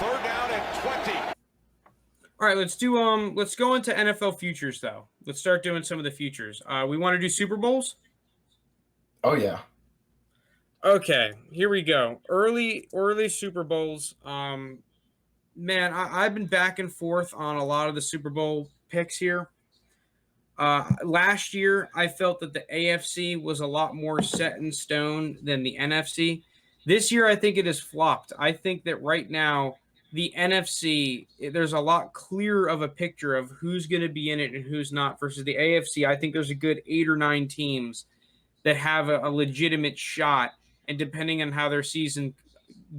Third down and 20. All right, let's go into NFL futures though. Let's start doing some of the futures. We want to do Super Bowls? Oh yeah. Okay, here we go. Early Super Bowls. Man, I've been back and forth on a lot of the Super Bowl picks here. Last year, I felt that the AFC was a lot more set in stone than the NFC. This year, I think it has flopped. I think that right now, the NFC, there's a lot clearer of a picture of who's going to be in it and who's not versus the AFC. I think there's a good 8 or 9 teams that have a legitimate shot, and depending on how their season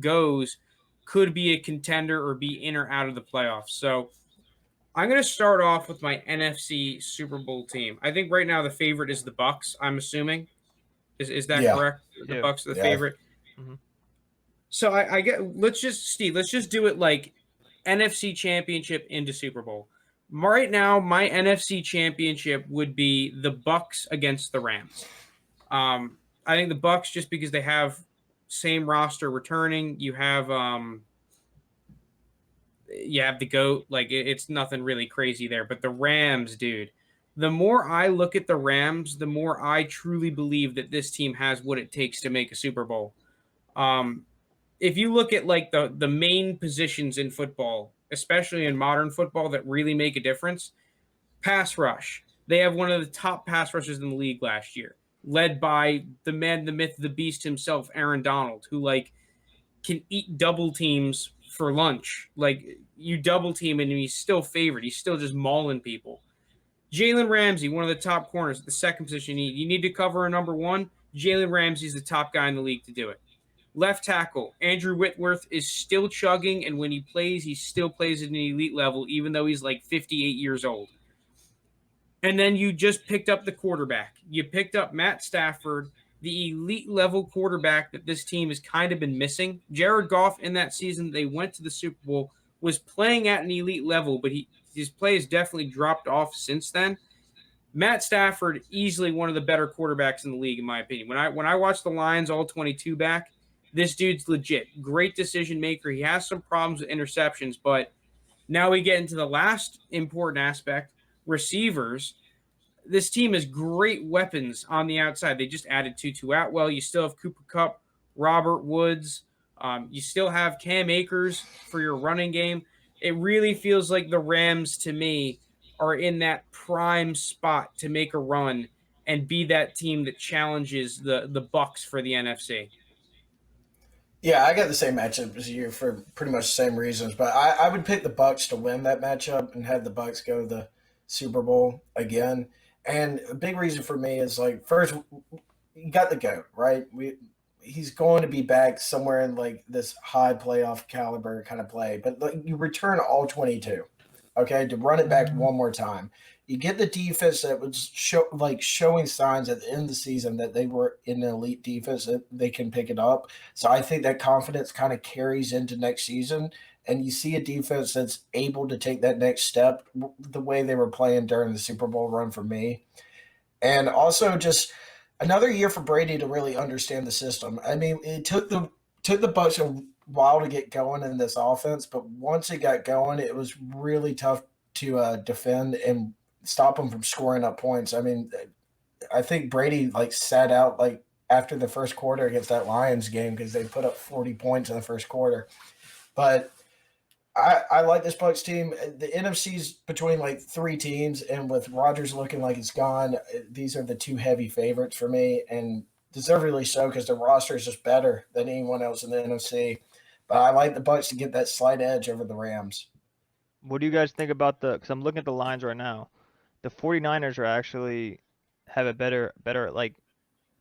goes, could be a contender or be in or out of the playoffs. So I'm going to start off with my NFC Super Bowl team. I think right now the favorite is the Bucs. I'm assuming, is that correct? The Bucs are the favorite. Mm-hmm. So I get. Let's just do it like NFC Championship into Super Bowl. Right now, my NFC Championship would be the Bucs against the Rams. I think the Bucs, just because they have same roster returning. You have the GOAT. Like it's nothing really crazy there. But the Rams, dude, the more I look at the Rams, the more I truly believe that this team has what it takes to make a Super Bowl. If you look at like the main positions in football, especially in modern football, that really make a difference, pass rush. They have one of the top pass rushers in the league last year, led by the man, the myth, the beast himself, Aaron Donald, who like can eat double teams for lunch. Like you double team him and he's still favored. He's still just mauling people. Jalen Ramsey, one of the top corners at the second position. You need to cover a number one. Jalen Ramsey's the top guy in the league to do it. Left tackle, Andrew Whitworth is still chugging, and when he plays, he still plays at an elite level, even though he's like 58 years old. And then you just picked up the quarterback. You picked up Matt Stafford, the elite level quarterback that this team has kind of been missing. Jared Goff, in that season they went to the Super Bowl, was playing at an elite level, but his play has definitely dropped off since then. Matt Stafford, easily one of the better quarterbacks in the league, in my opinion. When I watch the Lions all 22 back, this dude's legit. Great decision maker. He has some problems with interceptions, but now we get into the last important aspect, receivers. This team has great weapons on the outside. They just added Tutu Atwell. You still have Cooper Kupp, Robert Woods. You still have Cam Akers for your running game. It really feels like the Rams, to me, are in that prime spot to make a run and be that team that challenges the Bucs for the NFC. Yeah, I got the same matchup as you for pretty much the same reasons, but I would pick the Bucs to win that matchup and have the Bucs go to the Super Bowl again. And a big reason for me is like, first, you got the GOAT, right? He's going to be back somewhere in like this high playoff caliber kind of play, but like you return all 22, okay, to run it back one more time. You get the defense that was showing signs at the end of the season that they were in an elite defense, that they can pick it up. So I think that confidence kind of carries into next season. And you see a defense that's able to take that next step the way they were playing during the Super Bowl run for me. And also just another year for Brady to really understand the system. I mean, it took the Bucs a while to get going in this offense, but once it got going, it was really tough to defend and stop them from scoring up points. I mean, I think Brady like sat out like after the first quarter against that Lions game because they put up 40 points in the first quarter. But I like this Bucs team. The NFC's between like 3 teams, and with Rodgers looking like it's gone, these are the 2 heavy favorites for me, and deservedly so because the roster is just better than anyone else in the NFC. But I like the Bucs to get that slight edge over the Rams. What do you guys think about because I'm looking at the lines right now. The 49ers are actually have a better like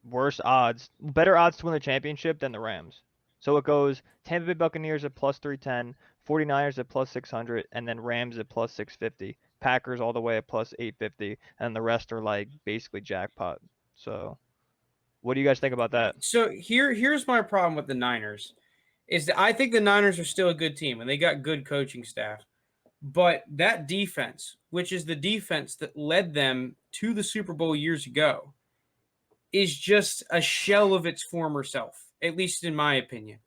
better odds to win the championship than the Rams. So it goes Tampa Bay Buccaneers at plus 310, 49ers at plus 600, and then Rams at plus 650. Packers all the way at plus 850, and the rest are like basically jackpot. So what do you guys think about that? So here's my problem with the Niners is that I think the Niners are still a good team and they got good coaching staff. But that defense, which is the defense that led them to the Super Bowl years ago, is just a shell of its former self, at least in my opinion.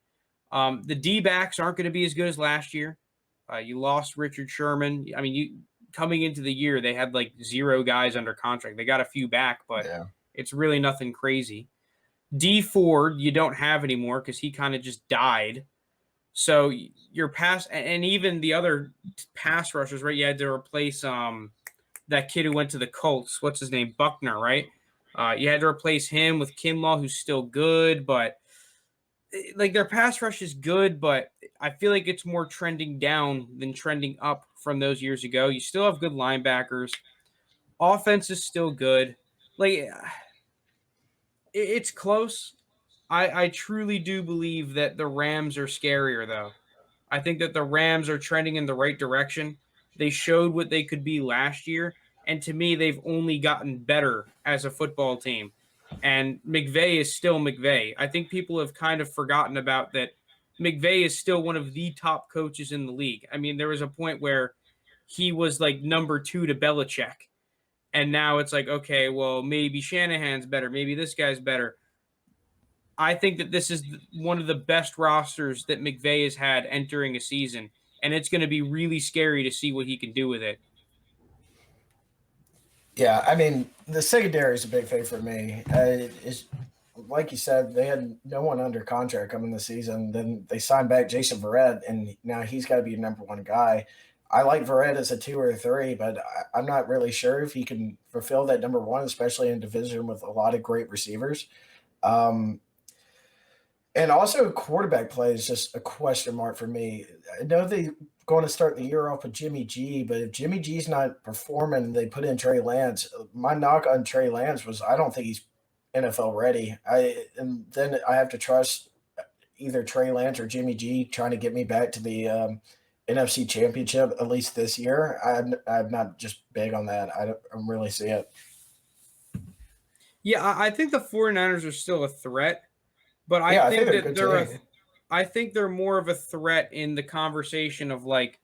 The D-backs aren't going to be as good as last year. You lost Richard Sherman. I mean, coming into the year, they had like 0 guys under contract. They got a few back, but it's really nothing crazy. D Ford, you don't have anymore because he kind of just died. So your pass, and even the other pass rushers, right? You had to replace that kid who went to the Colts. What's his name? Buckner, right? You had to replace him with Kinlaw, who's still good, but like their pass rush is good, but I feel like it's more trending down than trending up from those years ago. You still have good linebackers. Offense is still good. Like it's close. I truly do believe that the Rams are scarier, though. I think that the Rams are trending in the right direction. They showed what they could be last year, and to me, they've only gotten better as a football team. And McVay is still McVay. I think people have kind of forgotten about that. McVay is still one of the top coaches in the league. I mean, there was a point where he was like number 2 to Belichick, and now it's like, okay, well, maybe Shanahan's better, maybe this guy's better. I think that this is one of the best rosters that McVay has had entering a season, and it's going to be really scary to see what he can do with it. Yeah, I mean, the secondary is a big thing for me. It's like you said, they had no one under contract coming this season. Then they signed back Jason Verrett, and now he's got to be a number 1 guy. I like Verrett as a 2 or a 3, but I'm not really sure if he can fulfill that number 1, especially in a division with a lot of great receivers. And also quarterback play is just a question mark for me. I know they're going to start the year off with Jimmy G, but if Jimmy G's not performing, they put in Trey Lance. My knock on Trey Lance was I don't think he's NFL ready. And then I have to trust either Trey Lance or Jimmy G trying to get me back to the NFC Championship at least this year. I'm not just big on that. I don't really see it. Yeah, I think the 49ers are still a threat. But Yeah, I think they're a that good team. I think they're more of a threat in the conversation of like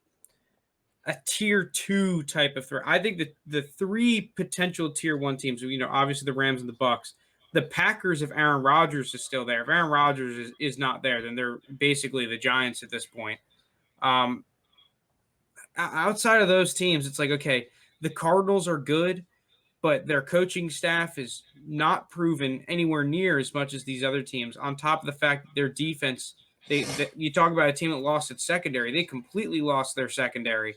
a tier 2 type of threat. I think that the 3 potential tier 1 teams, obviously the Rams and the Bucks, the Packers, if Aaron Rodgers is still there. If Aaron Rodgers is not there, then they're basically the Giants at this point. Outside of those teams, it's like, okay, the Cardinals are good, but their coaching staff is not proven anywhere near as much as these other teams. On top of the fact that their defense, you talk about a team that lost its secondary, they completely lost their secondary.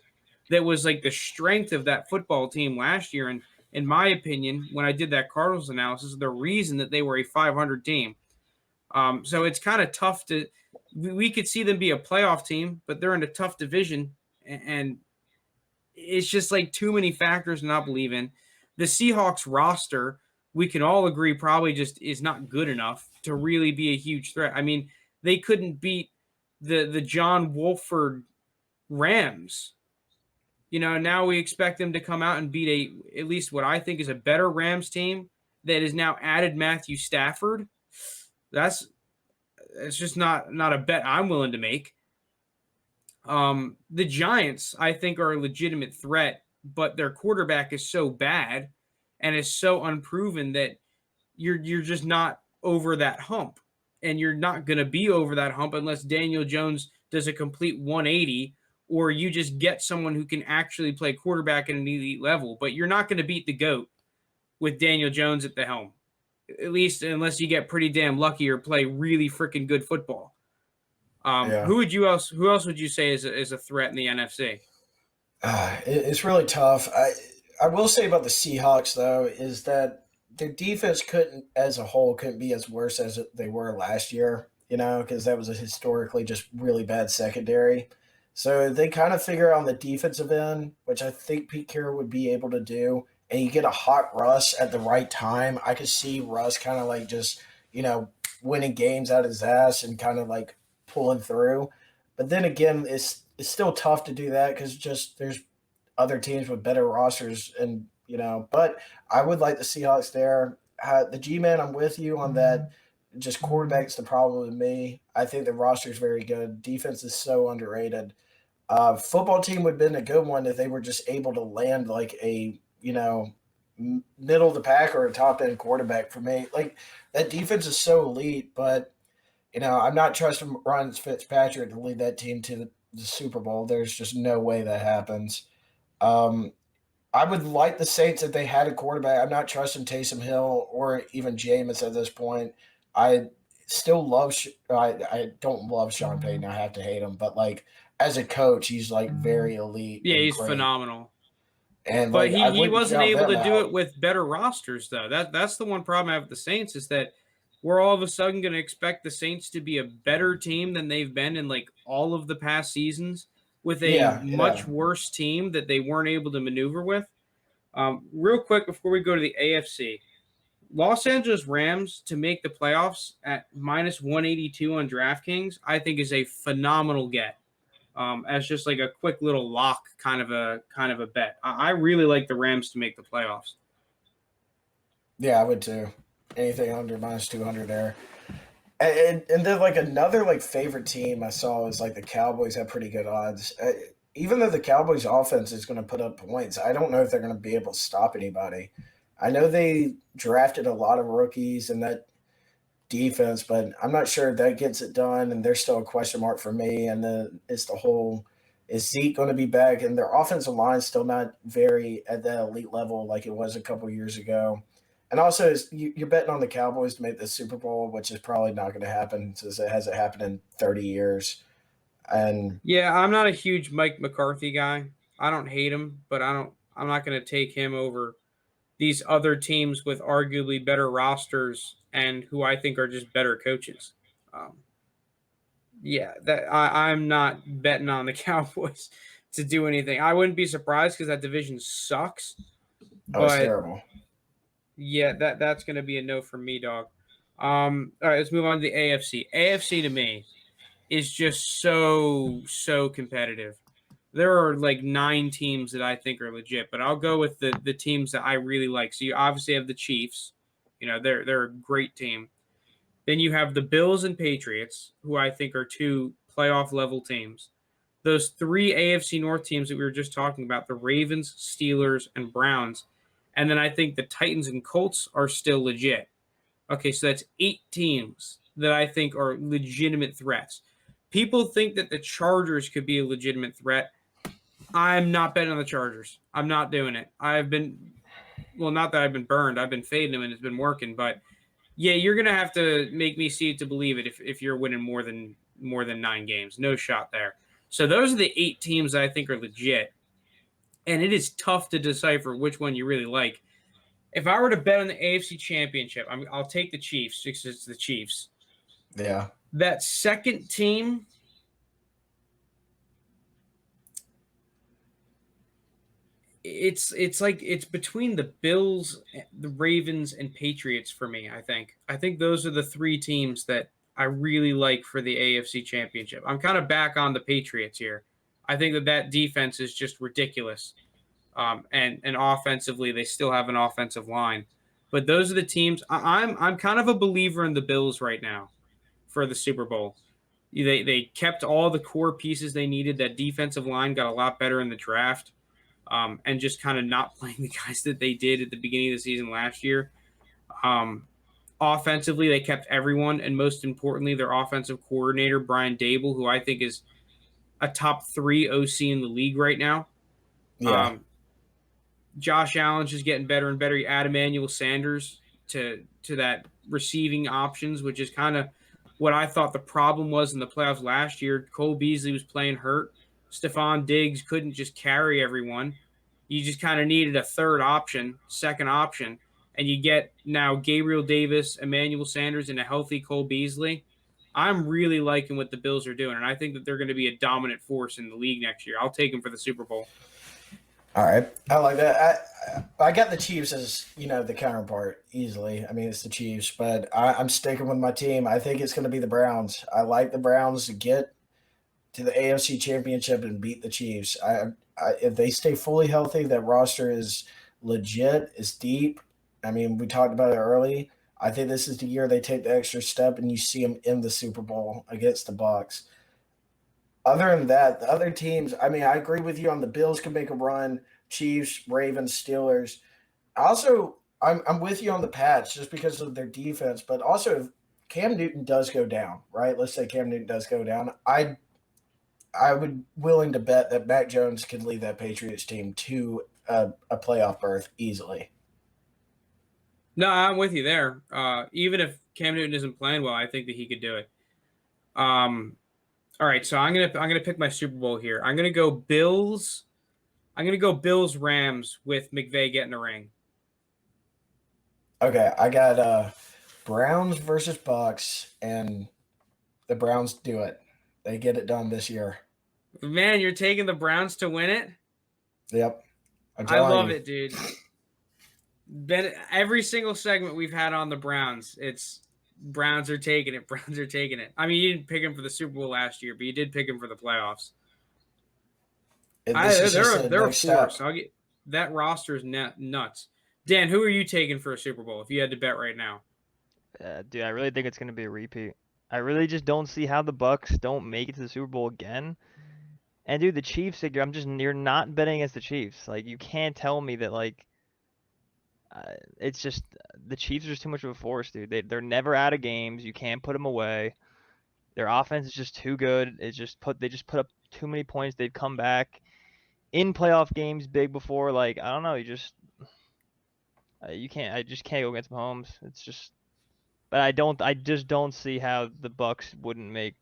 That was like the strength of that football team last year. And in my opinion, when I did that Cardinals analysis, the reason that they were a 500 team. So it's kind of tough to. We could see them be a playoff team, but they're in a tough division, and it's just like too many factors to not believe in. The Seahawks roster, we can all agree, probably just is not good enough to really be a huge threat. I mean, they couldn't beat the John Wolford Rams. Now we expect them to come out and beat at least what I think is a better Rams team that has now added Matthew Stafford. It's just not a bet I'm willing to make. The Giants, I think, are a legitimate threat, but their quarterback is so bad and is so unproven that you're just not over that hump. And you're not going to be over that hump unless Daniel Jones does a complete 180 or you just get someone who can actually play quarterback at an elite level. But you're not going to beat the GOAT with Daniel Jones at the helm, at least unless you get pretty damn lucky or play really freaking good football. Yeah. Who else would you say is a threat in the NFC? It's really tough. I will say about the Seahawks though is that their defense as a whole, couldn't be as worse as they were last year. Because that was a historically just really bad secondary. So they kind of figure out on the defensive end, which I think Pete Carroll would be able to do, and you get a hot Russ at the right time. I could see Russ kind of like just winning games out of his ass and kind of like pulling through. But then again, it's still tough to do that because just there's other teams with better rosters, and But I would like the Seahawks there. The G-Man, I'm with you on that. Just quarterback's the problem with me. I think the roster is very good. Defense is so underrated. Football team would have been a good one if they were just able to land like a middle of the pack or a top end quarterback for me. Like that defense is so elite, but I'm not trusting Ryan Fitzpatrick to lead that team to the Super Bowl. There's just no way that happens. Um, I would like the Saints if they had a quarterback. I'm not trusting Taysom Hill or even Jameis at this point. I still love. I don't love Sean Payton. I have to hate him, but like as a coach, he's like very elite Yeah, and he's great. phenomenal. And But like I he wouldn't wasn't count able them to do out. it with better rosters though. That's the one problem I have with the Saints is that we're all of a sudden going to expect the Saints to be a better team than they've been in like all of the past seasons with a Yeah, much yeah. worse team that they weren't able to maneuver with. Real quick before we go to the AFC, Los Angeles Rams to make the playoffs at minus 182 on DraftKings, I think is a phenomenal get. As just like a quick little lock kind of a bet. I really like the Rams to make the playoffs. Yeah, I would too. Anything under minus 200 there. And then like another like favorite team I saw is like the Cowboys have pretty good odds. Even though the Cowboys offense is going to put up points, I don't know if they're going to be able to stop anybody. I know they drafted a lot of rookies in that defense, but I'm not sure if that gets it done. And there's still a question mark for me. And then it's the whole, is Zeke going to be back? And their offensive line is still not very at that elite level like it was a couple years ago. And also, you're betting on the Cowboys to make the Super Bowl, which is probably not going to happen since it hasn't happened in 30 years. And Yeah, I'm not a huge Mike McCarthy guy. I don't hate him, but I'm not going to take him over these other teams with arguably better rosters and who I think are just better coaches. Um, yeah, that I'm not betting on the Cowboys to do anything. I wouldn't be surprised because that division sucks. oh, it's But terrible. yeah, that's going to be a no from me, dog. All right, let's move on to the AFC. AFC to me is just so competitive. There are like 9 teams that I think are legit, but I'll go with the teams that I really like. So you obviously have the Chiefs. They're a great team. Then you have the Bills and Patriots, who I think are 2 playoff level teams. Those 3 AFC North teams that we were just talking about, the Ravens, Steelers, and Browns. And then I think the Titans and Colts are still legit. Okay, so that's 8 teams that I think are legitimate threats. People think that the Chargers could be a legitimate threat. I'm not betting on the Chargers. I'm not doing it. Not that I've been burned. I've been fading them and it's been working. But yeah, you're gonna have to make me see it to believe it if you're winning more than 9 games. No shot there. So those are the 8 teams that I think are legit, and it is tough to decipher which one you really like. If I were to bet on the AFC Championship, I'll take the Chiefs because it's the Chiefs. Yeah. That second team, it's like it's between the Bills, the Ravens, and Patriots for me. I think those are the 3 teams that I really like for the AFC Championship. I'm kind of back on the Patriots here. I think that defense is just ridiculous. And offensively, they still have an offensive line. But those are the teams. I'm kind of a believer in the Bills right now for the Super Bowl. They kept all the core pieces they needed. That defensive line got a lot better in the draft, and just kind of not playing the guys that they did at the beginning of the season last year. Offensively, they kept everyone, and most importantly, their offensive coordinator Brian Dable, who I think is a top 3 OC in the league right now. Yeah. Josh Allen's just getting better and better. You add Emmanuel Sanders to that receiving options, which is kind of what I thought the problem was in the playoffs last year. Cole Beasley was playing hurt. Stephon Diggs couldn't just carry everyone. You just kind of needed a second option, and you get now Gabriel Davis, Emmanuel Sanders, and a healthy Cole Beasley. I'm really liking what the Bills are doing, and I think that they're going to be a dominant force in the league next year. I'll take them for the Super Bowl. All right. I like that. I got the Chiefs as, the counterpart easily. I mean, it's the Chiefs, but I'm sticking with my team. I think it's going to be the Browns. I like the Browns to get to the AFC Championship and beat the Chiefs. If they stay fully healthy, that roster is legit, is deep. I mean, we talked about it early. I think this is the year they take the extra step and you see them in the Super Bowl against the Bucs. Other than that, the other teams, I mean, I agree with you on the Bills can make a run, Chiefs, Ravens, Steelers. Also, I'm with you on the Pats just because of their defense, but also Cam Newton does go down, right? Let's say Cam Newton does go down. I would willing to bet that Mac Jones could lead that Patriots team to a playoff berth easily. No, I'm with you there. Even if Cam Newton isn't playing well, I think that he could do it. All right, so I'm gonna pick my Super Bowl here. I'm gonna go Bills. I'm gonna go Bills Rams with McVay getting a ring. Okay, I got Browns versus Bucks, and the Browns do it. They get it done this year. Man, you're taking the Browns to win it? Yep. I love it, dude. Every single segment we've had on the Browns, it's Browns are taking it. Browns are taking it. I mean, you didn't pick him for the Super Bowl last year, but you did pick him for the playoffs. They're a force. I'll get that roster is nuts. Dan, who are you taking for a Super Bowl if you had to bet right now? Dude, I really think it's gonna be a repeat. I really just don't see how the Bucks don't make it to the Super Bowl again. And dude, the Chiefs, you're not betting against the Chiefs. Like, you can't tell me that, like, it's just the Chiefs are just too much of a force, dude. They're never out of games. You can't put them away. Their offense is just too good. They just put up too many points. They've come back in playoff games big before. Like, I don't know. You just can't go against Mahomes. It's just, but I just don't see how the Bucks wouldn't make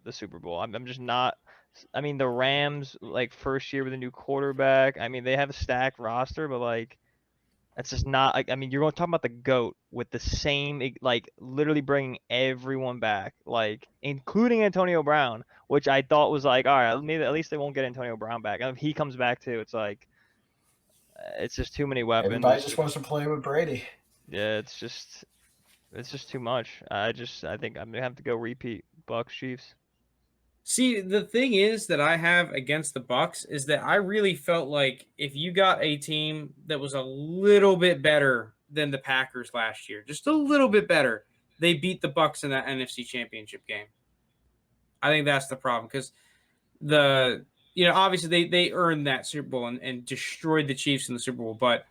the Super Bowl. I'm just not. I mean, the Rams, like, first year with a new quarterback. I mean, they have a stacked roster, but, like, that's just not, like, I mean, you're going to talk about the GOAT with the same, like, literally bringing everyone back, like, including Antonio Brown, which I thought was like, all right, maybe at least they won't get Antonio Brown back. And if he comes back too, it's like, it's just too many weapons. Everybody just wants to play with Brady. Yeah, it's just too much. I think I'm gonna have to go repeat Bucks Chiefs. See, the thing is that I have against the Bucks is that I really felt like if you got a team that was a little bit better than the Packers last year, just a little bit better, they beat the Bucks in that NFC Championship game. I think that's the problem because obviously they earned that Super Bowl and destroyed the Chiefs in the Super Bowl, but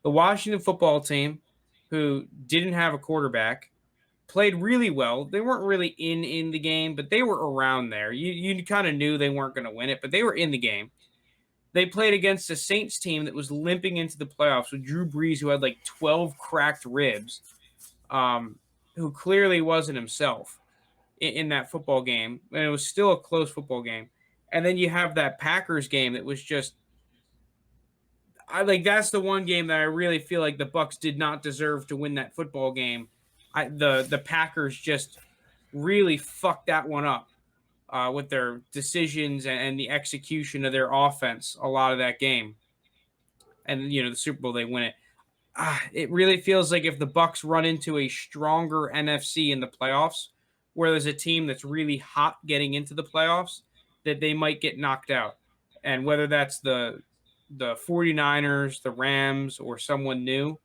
the Washington football team, who didn't have a quarterback, played really well. They weren't really in the game, but they were around there. You kind of knew they weren't going to win it, but they were in the game. They played against a Saints team that was limping into the playoffs with Drew Brees, who had like 12 cracked ribs, who clearly wasn't himself in that football game. And it was still a close football game. And then you have that Packers game that was just that's the one game that I really feel like the Bucks did not deserve to win that football game. The Packers just really fucked that one up with their decisions and the execution of their offense a lot of that game. And, the Super Bowl, they win it. It really feels like if the Bucks run into a stronger NFC in the playoffs, where there's a team that's really hot getting into the playoffs, that they might get knocked out. And whether that's the 49ers, the Rams, or someone new,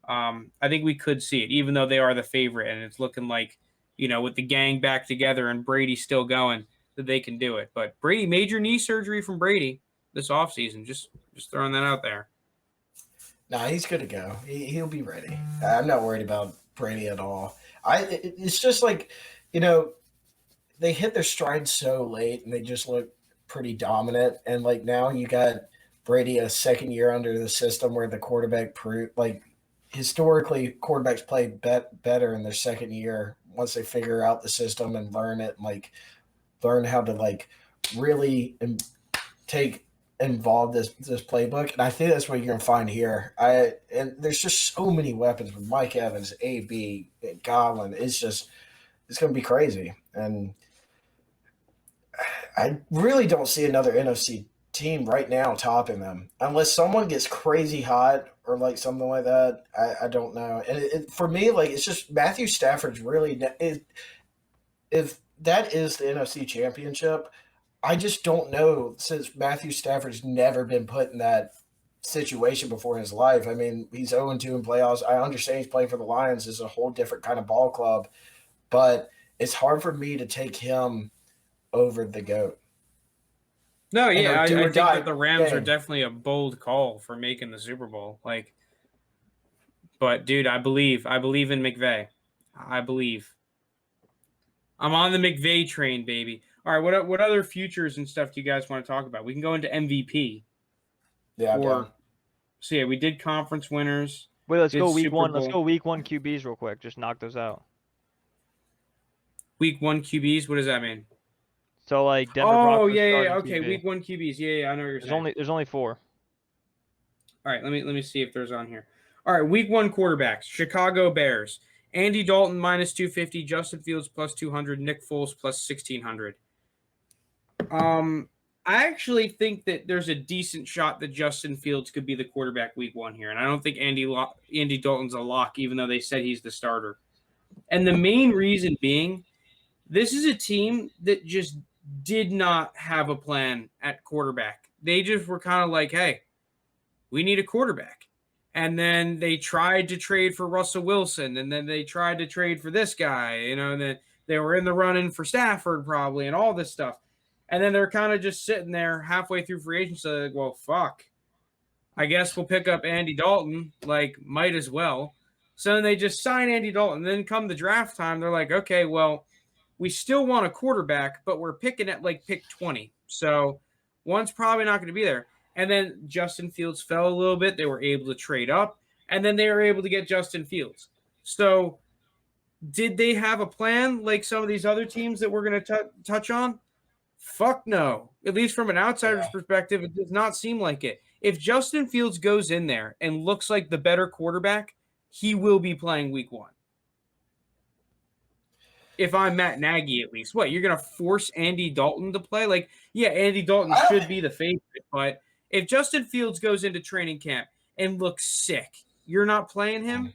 I think we could see it, even though they are the favorite, and it's looking like, with the gang back together and Brady still going, that they can do it. But Brady, major knee surgery from Brady this offseason. Just throwing that out there. Nah, he's good to go. He'll be ready. I'm not worried about Brady at all. It's just like, they hit their stride so late, and they just look pretty dominant. And, like, now you got Brady a second year under the system where the quarterback historically, quarterbacks play better in their second year once they figure out the system and learn it, and, like, learn how to, like, really take involved this playbook. And I think that's what you're going to find here. And there's just so many weapons with Mike Evans, AB, Godwin. It's going to be crazy. And I really don't see another NFC team right now topping them unless someone gets crazy hot or like something like that. I don't know. And for me, like, it's just Matthew Stafford's really if that is the NFC Championship, I just don't know, since Matthew Stafford's never been put in that situation before in his life. I mean, he's 0-2 in playoffs. I understand he's playing for the Lions. It's a whole different kind of ball club, but it's hard for me to take him over the GOAT. No, yeah, I think that the Rams are definitely a bold call for making the Super Bowl. But dude, I believe in McVay. I believe. I'm on the McVay train, baby. All right, what other futures and stuff do you guys want to talk about? We can go into MVP. Yeah, I'm down. So yeah, we did conference winners. Wait, let's Did go week Super one. Let's Bowl. go week one QBs real quick. Just knock those out. Week 1 QBs. What does that mean? So like Denver Oh Broncos yeah, starting okay. QB. Week 1 QBs. Yeah, I know what you're saying. There's only 4. All right, let me see if there's on here. All right, week 1 quarterbacks. Chicago Bears. Andy Dalton minus 250, Justin Fields plus 200, Nick Foles plus 1600. I actually think that there's a decent shot that Justin Fields could be the quarterback week 1 here, and I don't think Andy Dalton's a lock, even though they said he's the starter. And the main reason being, this is a team that just did not have a plan at quarterback. They just were kind of like, hey, we need a quarterback. And then they tried to trade for Russell Wilson, and then they tried to trade for this guy, and then they were in the running for Stafford probably and all this stuff. And then they're kind of just sitting there halfway through free agency, like, well, fuck. I guess we'll pick up Andy Dalton, like, might as well. So then they just sign Andy Dalton. Then come the draft time, they're like, okay, well, we still want a quarterback, but we're picking at like pick 20. So one's probably not going to be there. And then Justin Fields fell a little bit. They were able to trade up, and then they were able to get Justin Fields. So did they have a plan like some of these other teams that we're going to touch on? Fuck no. At least from an outsider's perspective, it does not seem like it. If Justin Fields goes in there and looks like the better quarterback, he will be playing week 1. If I'm Matt Nagy, at least. What, you're going to force Andy Dalton to play? Like, yeah, Andy Dalton should be the favorite, but if Justin Fields goes into training camp and looks sick, you're not playing him?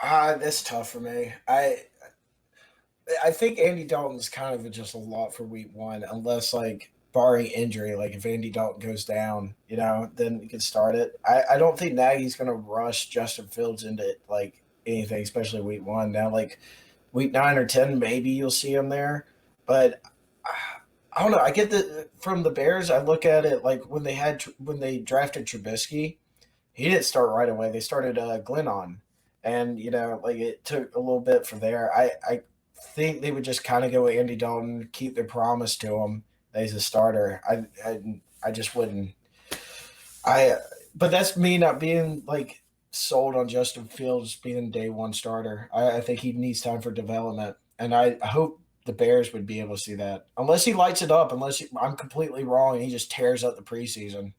That's tough for me. I think Andy Dalton's kind of just a lot for week 1, unless like barring injury, like if Andy Dalton goes down, then you can start it. I don't think Nagy's going to rush Justin Fields into like anything, especially week 1. Now, like week 9 or 10, maybe you'll see him there, but I don't know. I get from the Bears. I look at it like when they drafted Trubisky, he didn't start right away. They started Glennon, and like it took a little bit from there. I think they would just kind of go with Andy Dalton, keep their promise to him that he's a starter. I just wouldn't. But that's me not being like sold on Justin Fields being day 1 starter. I think he needs time for development, and I hope the Bears would be able to see that. Unless he lights it up, I'm completely wrong and he just tears up the preseason.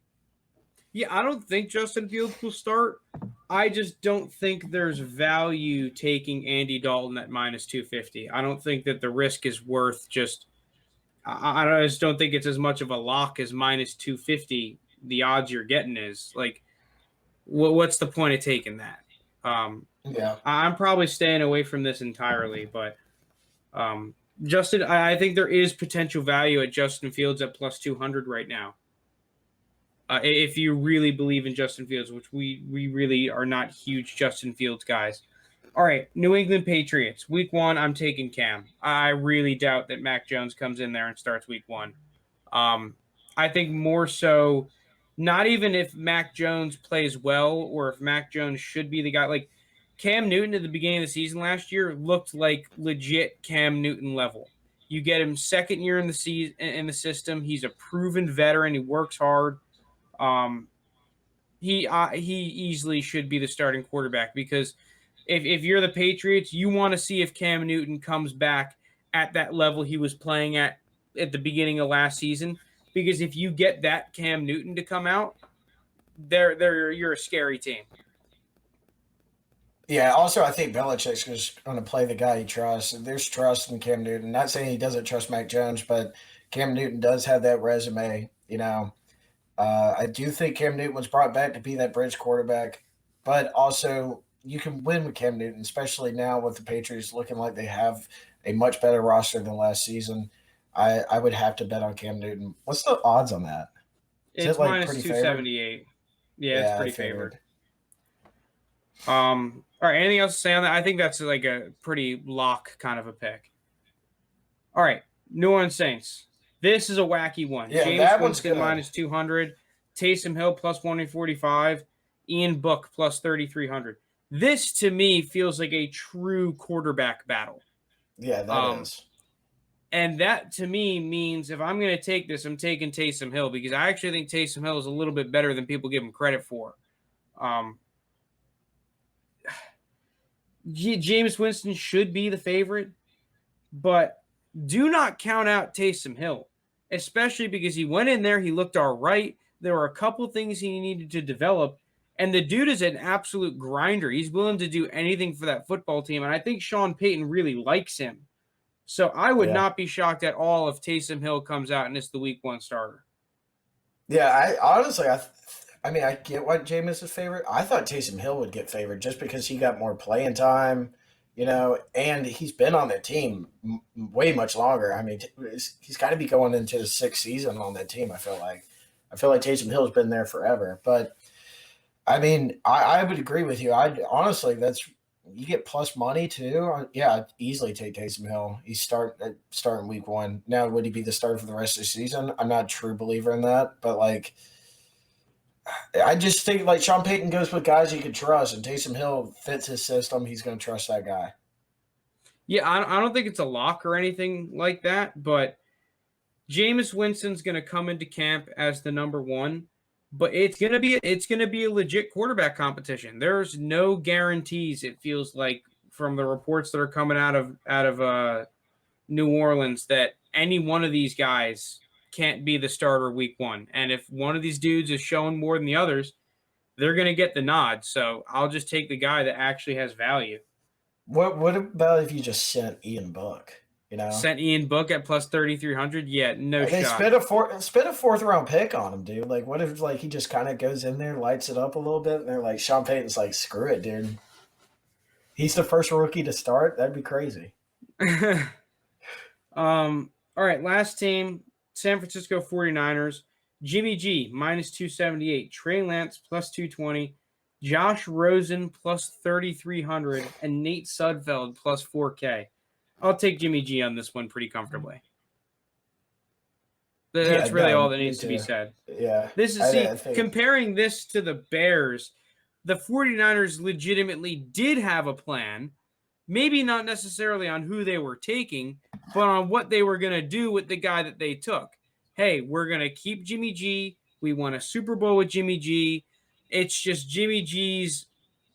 Yeah, I don't think Justin Fields will start. I just don't think there's value taking Andy Dalton at minus 250. I don't think that the risk is worth just – I just don't think it's as much of a lock as minus 250 the odds you're getting is. Like, what's the point of taking that? Yeah. I'm probably staying away from this entirely, but Justin, I think there is potential value at Justin Fields at plus 200 right now. If you really believe in Justin Fields, which we really are not huge Justin Fields guys. All right, New England Patriots. Week 1, I'm taking Cam. I really doubt that Mac Jones comes in there and starts week 1. I think more so, not even if Mac Jones plays well or if Mac Jones should be the guy. Like Cam Newton at the beginning of the season last year looked like legit Cam Newton level. You get him second year in the system. He's a proven veteran. He works hard. He easily should be the starting quarterback because if you're the Patriots, you want to see if Cam Newton comes back at that level he was playing at the beginning of last season. Because if you get that Cam Newton to come out, you're a scary team. Yeah, also I think Belichick's just going to play the guy he trusts. There's trust in Cam Newton. Not saying he doesn't trust Mac Jones, but Cam Newton does have that resume, I do think Cam Newton was brought back to be that bridge quarterback, but also you can win with Cam Newton, especially now with the Patriots looking like they have a much better roster than last season. I would have to bet on Cam Newton. What's the odds on that? It's like minus 278. Yeah, it's pretty favored. All right, anything else to say on that? I think that's like a pretty lock kind of a pick. All right, New Orleans Saints. This is a wacky one. Yeah, James Winston minus 200, Taysom Hill plus 145, Ian Book plus 3,300. This to me feels like a true quarterback battle. Yeah, that Um, is. and that to me means if I'm going to take this, I'm taking Taysom Hill because I actually think Taysom Hill is a little bit better than people give him credit for. Um, Jameis Winston should be the favorite, but do not count out Taysom Hill, especially because he went in there, he looked all right. There were a couple things he needed to develop, and the dude is an absolute grinder. He's willing to do anything for that football team, and I think Sean Payton really likes him. So I would Yeah. not be shocked at all if Taysom Hill comes out and is the week 1 starter. Yeah, I honestly, I mean, I get why Jameis is favorite. I thought Taysom Hill would get favored just because he got more playing time, and he's been on that team way much longer. I mean, he's got to be going into his 6th season on that team. I feel like Taysom Hill's been there forever. But I mean, I would agree with you. I honestly, you get plus money too. Yeah, I'd easily take Taysom Hill. He's starting week 1. Now, would he be the starter for the rest of the season? I'm not a true believer in that, but like, I just think like Sean Payton goes with guys he can trust, and Taysom Hill fits his system. He's going to trust that guy. Yeah, I don't think it's a lock or anything like that, but Jameis Winston's going to come into camp as the number 1, but it's going to be a legit quarterback competition. There's no guarantees. It feels like from the reports that are coming out of New Orleans that any one of these guys can't be the starter week 1. And if one of these dudes is showing more than the others, they're going to get the nod. So I'll just take the guy that actually has value. What about if you just sent Ian Book? Sent Ian Book at plus 3,300. Yeah, no They shot. spent a 4th round pick on him, dude. Like, what if like he just kind of goes in there, lights it up a little bit, and they're like, Sean Payton's like, screw it, dude. He's the first rookie to start. That'd be crazy. All right, last team, San Francisco 49ers. Jimmy G minus 278, Trey Lance plus 220, Josh Rosen plus 3,300, and Nate Sudfeld plus 4K. I'll take Jimmy G on this one pretty comfortably. That's really all that needs to be said. Yeah. This is comparing this to the Bears, the 49ers legitimately did have a plan, maybe not necessarily on who they were taking, but on what they were going to do with the guy that they took. Hey, we're going to keep Jimmy G. We won a Super Bowl with Jimmy G. It's just Jimmy G's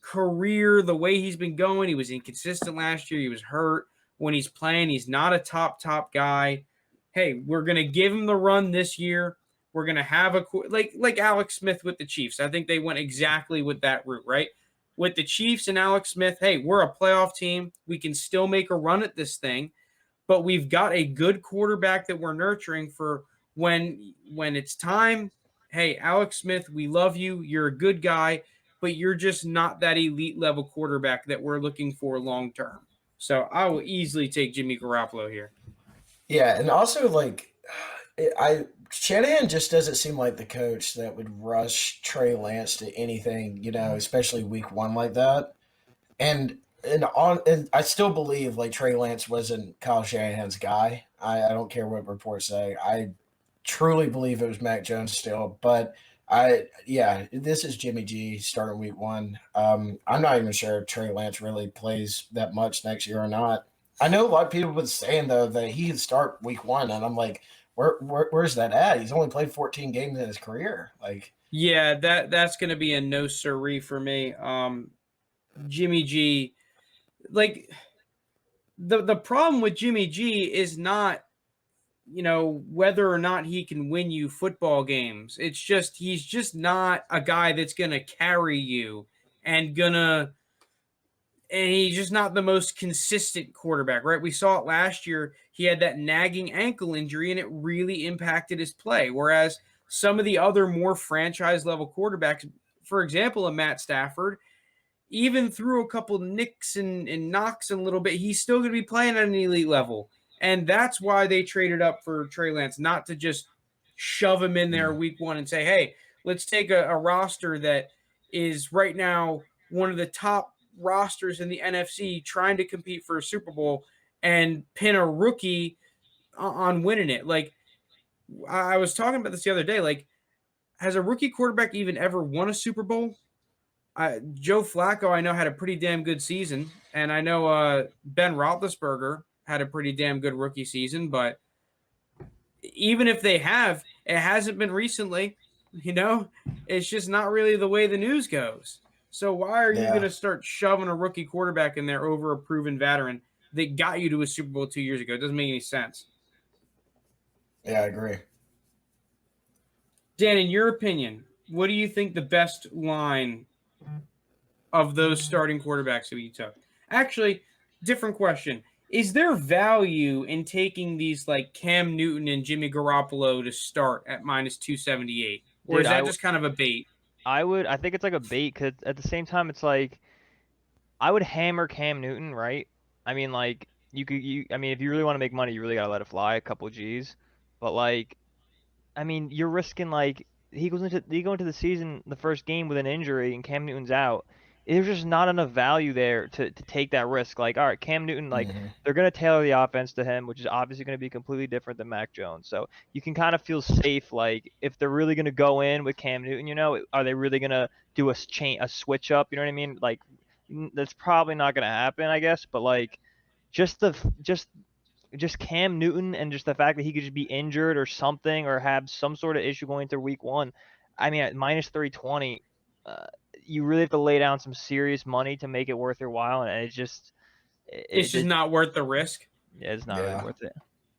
career, the way he's been going. He was inconsistent last year. He was hurt. When he's playing, he's not a top guy. Hey, we're going to give him the run this year. We're going to have like Alex Smith with the Chiefs. I think they went exactly with that route, right? With the Chiefs and Alex Smith, hey, we're a playoff team. We can still make a run at this thing, but we've got a good quarterback that we're nurturing for when it's time. Hey, Alex Smith, we love you. You're a good guy, but you're just not that elite level quarterback that we're looking for long term. So I will easily take Jimmy Garoppolo here. Yeah, and also like Shanahan just doesn't seem like the coach that would rush Trey Lance to anything, especially week 1 like that. And I still believe like Trey Lance wasn't Kyle Shanahan's guy. I don't care what reports say. I truly believe it was Mac Jones still, but this is Jimmy G starting week 1. I'm not even sure if Trey Lance really plays that much next year or not. I know a lot of people have been saying though that he could start week 1, and I'm like, where's that at? He's only played 14 games in his career. Like, yeah, that's going to be a no siree for me. Jimmy G, like the problem with Jimmy G is not whether or not he can win you football games. It's just he's just not a guy that's going to carry you and he's just not the most consistent quarterback, right? We saw it last year. He had that nagging ankle injury, and it really impacted his play. Whereas some of the other more franchise-level quarterbacks, for example, a Matt Stafford, even through a couple nicks and knocks a little bit, he's still going to be playing at an elite level. And that's why they traded up for Trey Lance, not to just shove him in there week 1 and say, hey, let's take a roster that is right now one of the top rosters in the NFC trying to compete for a Super Bowl and pin a rookie on winning it. Like, I was talking about this the other day. Like, has a rookie quarterback even ever won a Super Bowl? Joe Flacco, I know, had a pretty damn good season, and I know Ben Roethlisberger had a pretty damn good rookie season. But even if they have, it hasn't been recently. You know, it's just not really the way the news goes. So why are you going Yeah. to start shoving a rookie quarterback in there over a proven veteran that got you to a Super Bowl 2 years ago? It doesn't make any sense. Yeah, I agree. Dan, in your opinion, what do you think the best line of those starting quarterbacks that you took? Actually, different question. Is there value in taking these like Cam Newton and Jimmy Garoppolo to start at minus 278? Or Dude, is that just kind of a bait? I think it's like a bait because at the same time it's like I would hammer Cam Newton, right? I mean, like I mean, if you really want to make money, you really gotta let it fly, a couple G's. But like, I mean, you're risking like he go into the season the first game with an injury and Cam Newton's out. There's just not enough value there to take that risk. Like, all right, Cam Newton, like Hmm. they're gonna tailor the offense to him, which is obviously gonna be completely different than Mac Jones. So you can kind of feel safe, like if they're really gonna go in with Cam Newton, are they really gonna do a switch up? You know what I mean? Like that's probably not gonna happen, I guess. But like just the just Cam Newton and just the fact that he could just be injured or something or have some sort of issue going through week one. I mean, at minus 320, uh, you really have to lay down some serious money to make it worth your while. And It's just not worth the risk. it's not really Yeah. worth it.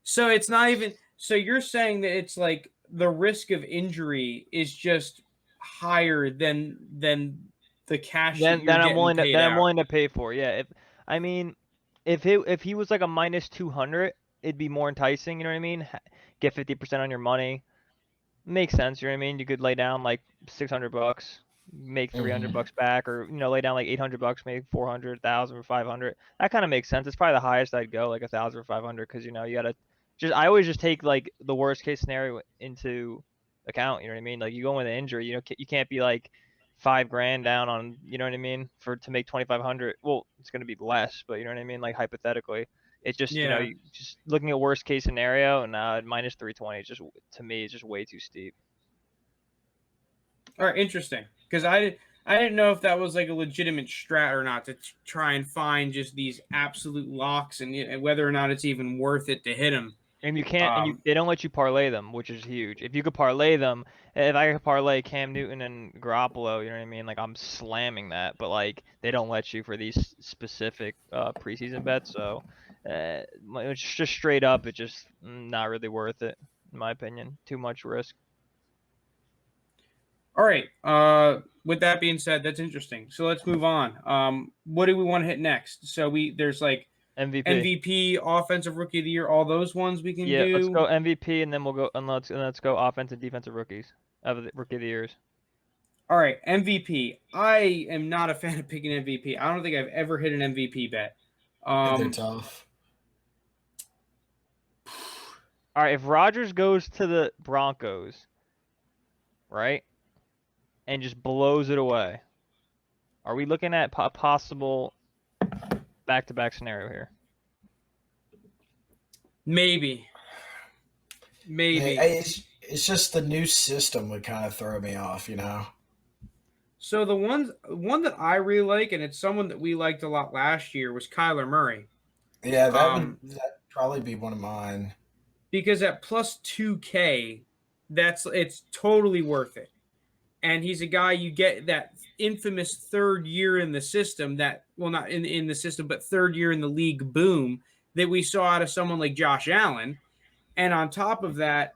So it's not even. So you're saying that it's like the risk of injury is just higher than the cash that you're getting paid I'm out. willing to pay for. Yeah. I mean, if he was like a minus 200, it'd be more enticing. You know what I mean? Get 50% on your money. Makes sense, you know what I mean? You could lay down like $600, make Hmm. $300 back, or lay down like $800, make 400, 1,000 or 500. That kind of makes sense. It's probably the highest I'd go, like 1,000 or 500, because you gotta I always just take like the worst case scenario into account. You know what I mean? Like you go with an injury, you can't be like 5 grand down on, you know what I mean, for to make 2,500. Well, it's gonna be less, but you know what I mean, like hypothetically. It's just, Yeah. you just looking at worst case scenario, and at minus 320, it's just to me, it's just way too steep. All right, interesting. Because I didn't know if that was like a legitimate strat or not to try and find just these absolute locks and whether or not it's even worth it to hit them. And you can't, Um, they don't let you parlay them, which is huge. If you could parlay them, if I could parlay Cam Newton and Garoppolo, you know what I mean? Like I'm slamming that, but like they don't let you for these specific preseason bets. So it's just straight up, it's just not really worth it, in my opinion. Too much risk. all right. With that being said, that's interesting. So let's move on. What do we want to hit next? So there's like MVP. MVP, Offensive Rookie of the Year, all those ones we can Yeah, let's do. go MVP, and then we'll go and let's go offensive defensive rookies of the rookie of the years. All right, MVP. I am not a fan of picking MVP. I don't think I've ever hit an MVP bet. They're Um, tough. All right, if Rodgers goes to the Broncos, right, and just blows it away, are we looking at possible back-to-back scenario here? maybe. It's just the new system would kind of throw me off, So the one that I really like, and it's someone that we liked a lot last year, was Kyler Murray. Yeah, Um, that'd probably be one of mine. because at plus 2K, it's totally worth it. And he's a guy you get that infamous third year in the system that well not in the system, but third year in the league boom that we saw out of someone like Josh Allen. And on top of that,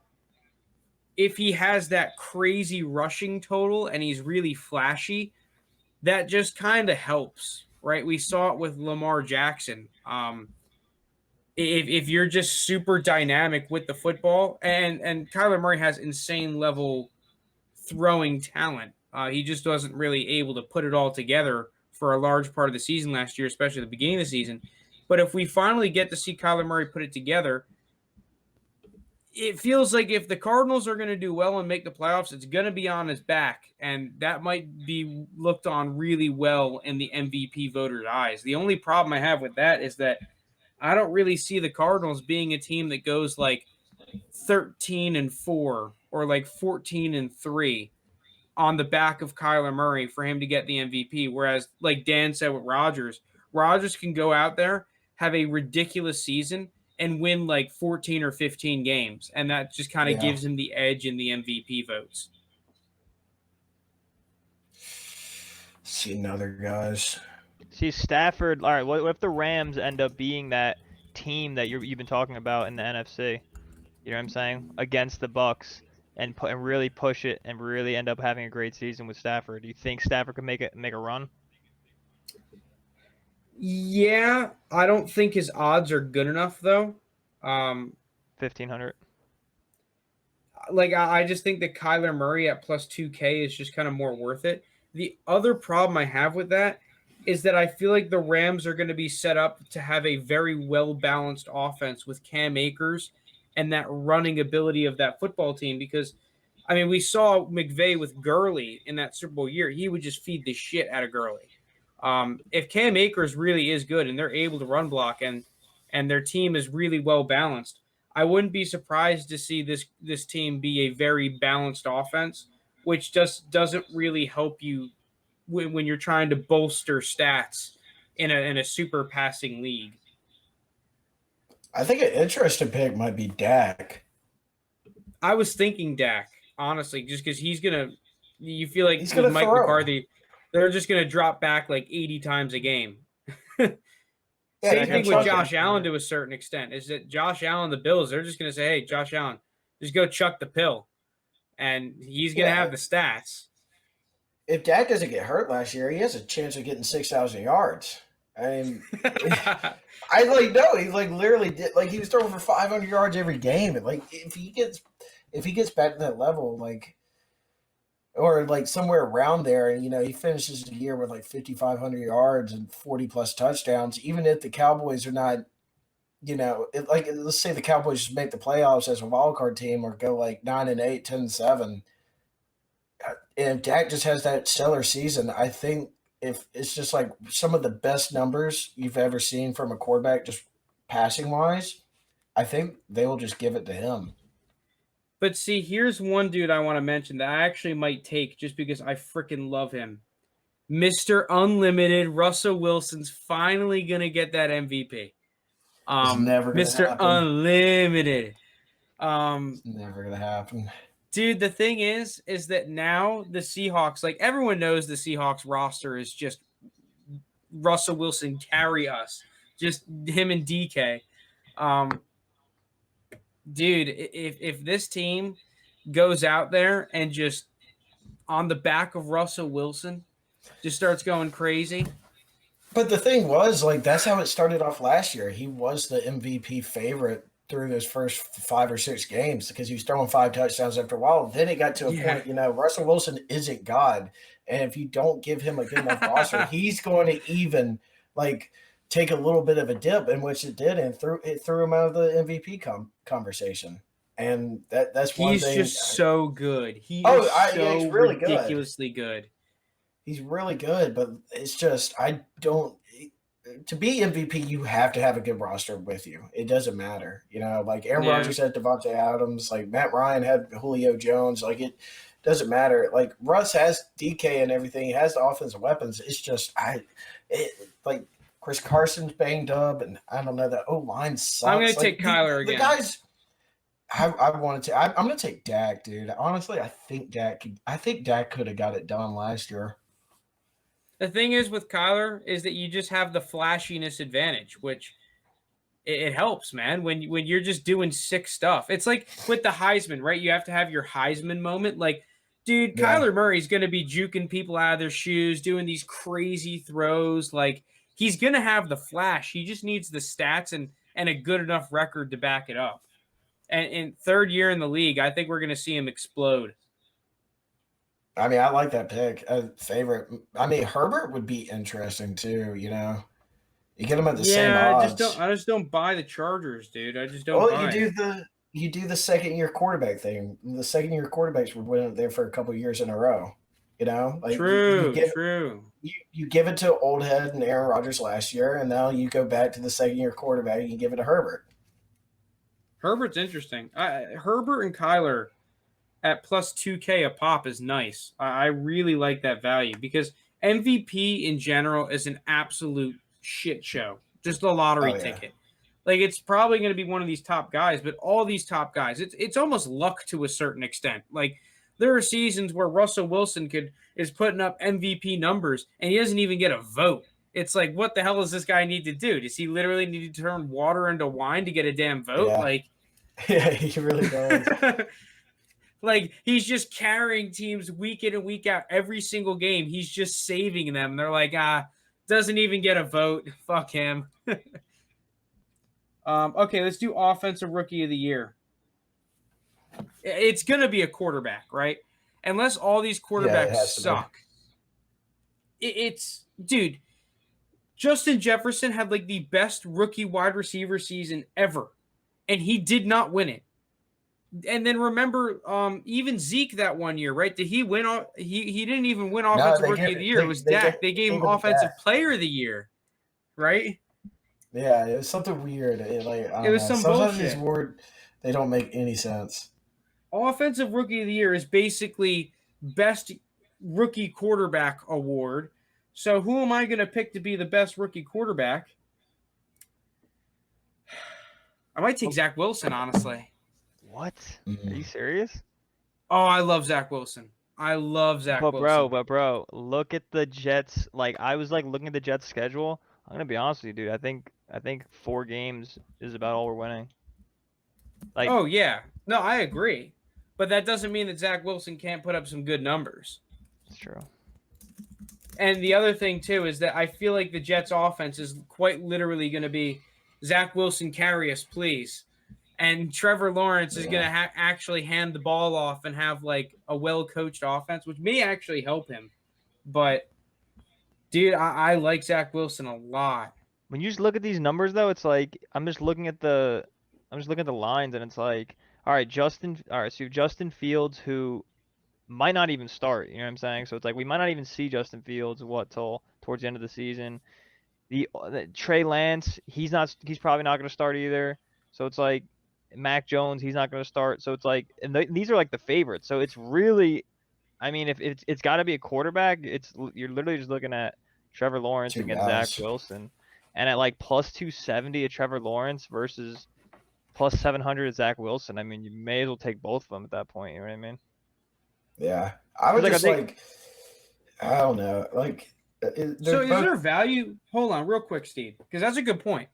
if he has that crazy rushing total and he's really flashy, that just kind of helps, right? We saw it with Lamar Jackson. If you're just super dynamic with the football, and Kyler Murray has insane level throwing talent, he just wasn't really able to put it all together for a large part of the season last year, especially at the beginning of the season. But if we finally get to see Kyler Murray put it together, it feels like if the Cardinals are going to do well and make the playoffs, it's going to be on his back, and that might be looked on really well in the MVP voters' eyes. The only problem I have with that is that I don't really see the Cardinals being a team that goes like 13-4 or like 14-3. on the back of Kyler Murray for him to get the MVP. Whereas, like Dan said with Rodgers, Rodgers can go out there, have a ridiculous season, and win like 14 or 15 games. And that just kind of Yeah. gives him the edge in the MVP votes. See another guys. See Stafford. All right, what if the Rams end up being that team that you've been talking about in the NFC? You know what I'm saying? Against the Bucks and really push it and really end up having a great season with Stafford. Do you think Stafford could make a run? Yeah, I don't think his odds are good enough though. 1,500. Like I just think that Kyler Murray at plus 2K is just kind of more worth it. The other problem I have with that is that I feel like the Rams are going to be set up to have a very well balanced offense with Cam Akers and that running ability of that football team. Because, I mean, we saw McVay with Gurley in that Super Bowl year. He would just feed the shit out of Gurley. If Cam Akers really is good and they're able to run block and their team is really well balanced, I wouldn't be surprised to see this team be a very balanced offense, which just doesn't really help you when you're trying to bolster stats in a super passing league. I think an interesting pick might be Dak. I was thinking Dak, honestly, just because you feel like He's with gonna Mike throw. McCarthy, they're just gonna drop back like 80 times a game. Yeah, Same he's thing gonna with chuck Josh it. Allen to a certain extent. Is that Josh Allen, the Bills, they're just gonna say, "Hey, Josh Allen, just go chuck the pill," and he's gonna have the stats. If Dak doesn't get hurt last year, he has a chance of getting 6,000 yards. I mean, I like no, he like literally did like he was throwing for 500 yards every game, and like if he gets back to that level, like or like somewhere around there, and he finishes the year with like 5,500 yards and 40 plus touchdowns, even if the Cowboys are not, like let's say the Cowboys just make the playoffs as a wild card team or go like 9-8, 10-7. And if Dak just has that stellar season, I think if it's just like some of the best numbers you've ever seen from a quarterback, just passing wise, I think they will just give it to him. But see, here's one dude I want to mention that I actually might take just because I freaking love him. Mr. Unlimited, Russell Wilson's finally going to get that MVP. It's never going to Mr. happen. Unlimited. It's never going to happen. Dude, the thing is that now the Seahawks, like everyone knows the Seahawks roster is just Russell Wilson carry us. Just him and DK. Dude, if this team goes out there and just on the back of Russell Wilson just starts going crazy. But the thing was, like, that's how it started off last year. He was the MVP favorite through those first 5 or 6 games because he was throwing 5 touchdowns after a while. Then it got to a point, Russell Wilson isn't God. And if you don't give him a good enough roster, he's going to even, like, take a little bit of a dip, in which it did, and threw him out of the MVP conversation. And that's one thing. He's just so good. He's really ridiculously good. He's really good, but it's just to be MVP, you have to have a good roster with you. It doesn't matter. Like Aaron Rodgers had Devontae Adams, like Matt Ryan had Julio Jones. Like it doesn't matter. Like Russ has DK and everything. He has the offensive weapons. It's just like Chris Carson's banged up, and I don't know, that line sucks. I'm gonna take Kyler again. The guys, I wanted to. I'm gonna take Dak, dude. Honestly, I think Dak could have got it done last year. The thing is with Kyler is that you just have the flashiness advantage, which it helps, man. When you're just doing sick stuff, it's like with the Heisman, right? You have to have your Heisman moment. Like, dude, Kyler Murray's gonna be juking people out of their shoes, doing these crazy throws. Like, he's gonna have the flash. He just needs the stats and a good enough record to back it up. And in third year in the league, I think we're gonna see him explode. I mean, I like that pick. Favorite. I mean, Herbert would be interesting too. You get him at the same odds. I just don't buy the Chargers, dude. I just don't. Well, you do the second year quarterback thing. The second year quarterbacks were winning there for a couple of years in a row. Like true. You give it to old head and Aaron Rodgers last year, and now you go back to the second year quarterback and you give it to Herbert. Herbert's interesting. Herbert and Kyler at plus 2K a pop is nice. I really like that value because MVP in general is an absolute shit show. Just a lottery Oh yeah. ticket. Like it's probably going to be one of these top guys, but all these top guys, it's almost luck to a certain extent. Like there are seasons where Russell Wilson is putting up MVP numbers and he doesn't even get a vote. It's like, what the hell does this guy need to do? Does he literally need to turn water into wine to get a damn vote? Yeah. Like, Yeah, he really does. like he's just carrying teams week in and week out. Every single game, he's just saving them. They're like, doesn't even get a vote. Fuck him. Okay, let's do offensive rookie of the year. It's gonna be a quarterback, right? Unless all these quarterbacks suck. It's dude. Justin Jefferson had like the best rookie wide receiver season ever, and he did not win it. And then remember, even Zeke that one year, right? Did he win? He didn't even win offensive rookie of the year. It was Dak. They gave him offensive player of the year, right? Yeah, it was something weird. It was some sometimes bullshit. these words they don't make any sense. Offensive rookie of the year is basically best rookie quarterback award. So who am I going to pick to be the best rookie quarterback? I might take Zach Wilson, honestly. What? Are you serious? Oh, I love Zach Wilson. I love Zach Wilson. But bro, look at the Jets. Like I was like looking at the Jets schedule. I'm gonna be honest with you, dude. I think 4 games is about all we're winning. Like, oh yeah, no, I agree, but that doesn't mean that Zach Wilson can't put up some good numbers. It's true. And the other thing too is that I feel like the Jets' offense is quite literally going to be Zach Wilson, carry us, please. And Trevor Lawrence is going to actually hand the ball off and have like a well-coached offense, which may actually help him. But dude, I like Zach Wilson a lot. When you just look at these numbers, though, it's like I'm just looking at the lines, and it's like, all right, so you have Justin Fields, who might not even start. You know what I'm saying? So it's like we might not even see Justin Fields till towards the end of the season. The Trey Lance, he's probably not going to start either. So it's like Mac Jones, he's not going to start. So it's like, and these are like the favorites. So it's really, I mean, if it's got to be a quarterback, you're literally just looking at Trevor Lawrence against Zach Wilson, and at like plus 270 at Trevor Lawrence versus plus 700 at Zach Wilson. I mean, you may as well take both of them at that point. You know what I mean? Yeah, I would just I don't know, like. Is there value? Hold on, real quick, Steve, because that's a good point.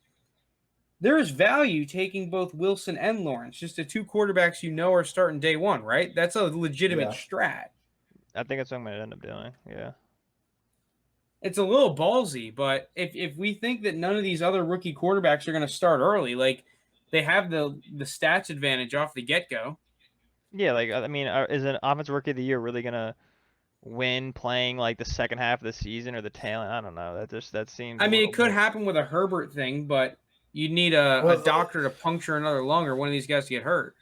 There is value taking both Wilson and Lawrence, just the 2 quarterbacks are starting day one, right? That's a legitimate strat. I think that's what I'm going to end up doing. Yeah. It's a little ballsy, but if we think that none of these other rookie quarterbacks are going to start early, like they have the stats advantage off the get-go. Yeah, like I mean, is an offensive rookie of the year really going to win playing like the second half of the season or the tail end? I don't know. That seems. I mean, it could happen with a Herbert thing, but you'd need a doctor to puncture another lung or one of these guys to get hurt.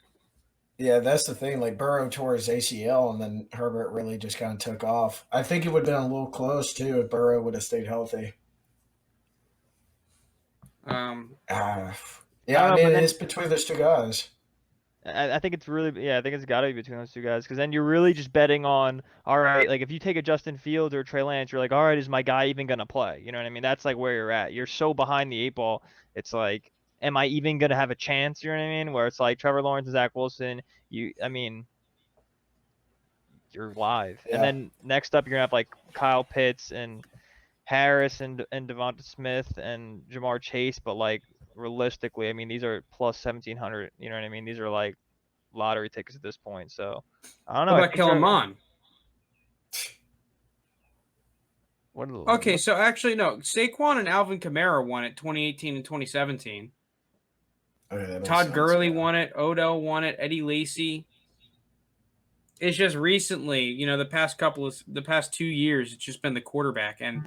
Yeah, that's the thing. Like Burrow tore his ACL, and then Herbert really just kind of took off. I think it would have been a little close too if Burrow would have stayed healthy. Yeah, I mean, it's between those 2 guys. I think it's really, I think it's got to be between those 2 guys, because then you're really just betting on, all right, like if you take a Justin Fields or a Trey Lance, you're like, all right, is my guy even going to play? You know what I mean? That's like where you're at. You're so behind the 8 ball. It's like, am I even going to have a chance? You know what I mean? Where it's like Trevor Lawrence and Zach Wilson, you're live. Yeah. And then next up, you're going to have like Kyle Pitts and Harris and Devonta Smith and Jamar Chase, but like, realistically, I mean, these are plus 1,700. You know what I mean? These are like lottery tickets at this point. So I don't know. What about Kellerman? Okay, so actually, no. Saquon and Alvin Kamara won it 2018 and 2017. Okay, Todd Gurley won it. Odell won it. Eddie Lacy. It's just recently, the past 2 years, it's just been the quarterback. And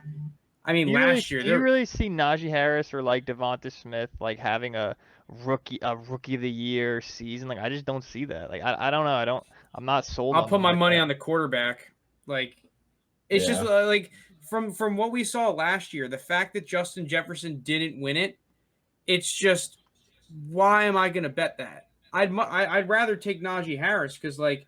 I mean, last year, do you really see Najee Harris or like Devonta Smith like having a rookie of the year season? Like, I just don't see that. Like, I don't know. I'm not sold. I'll put my money on the quarterback. Like, it's just like from what we saw last year, the fact that Justin Jefferson didn't win it, it's just, why am I going to bet that? I'd rather take Najee Harris because, like,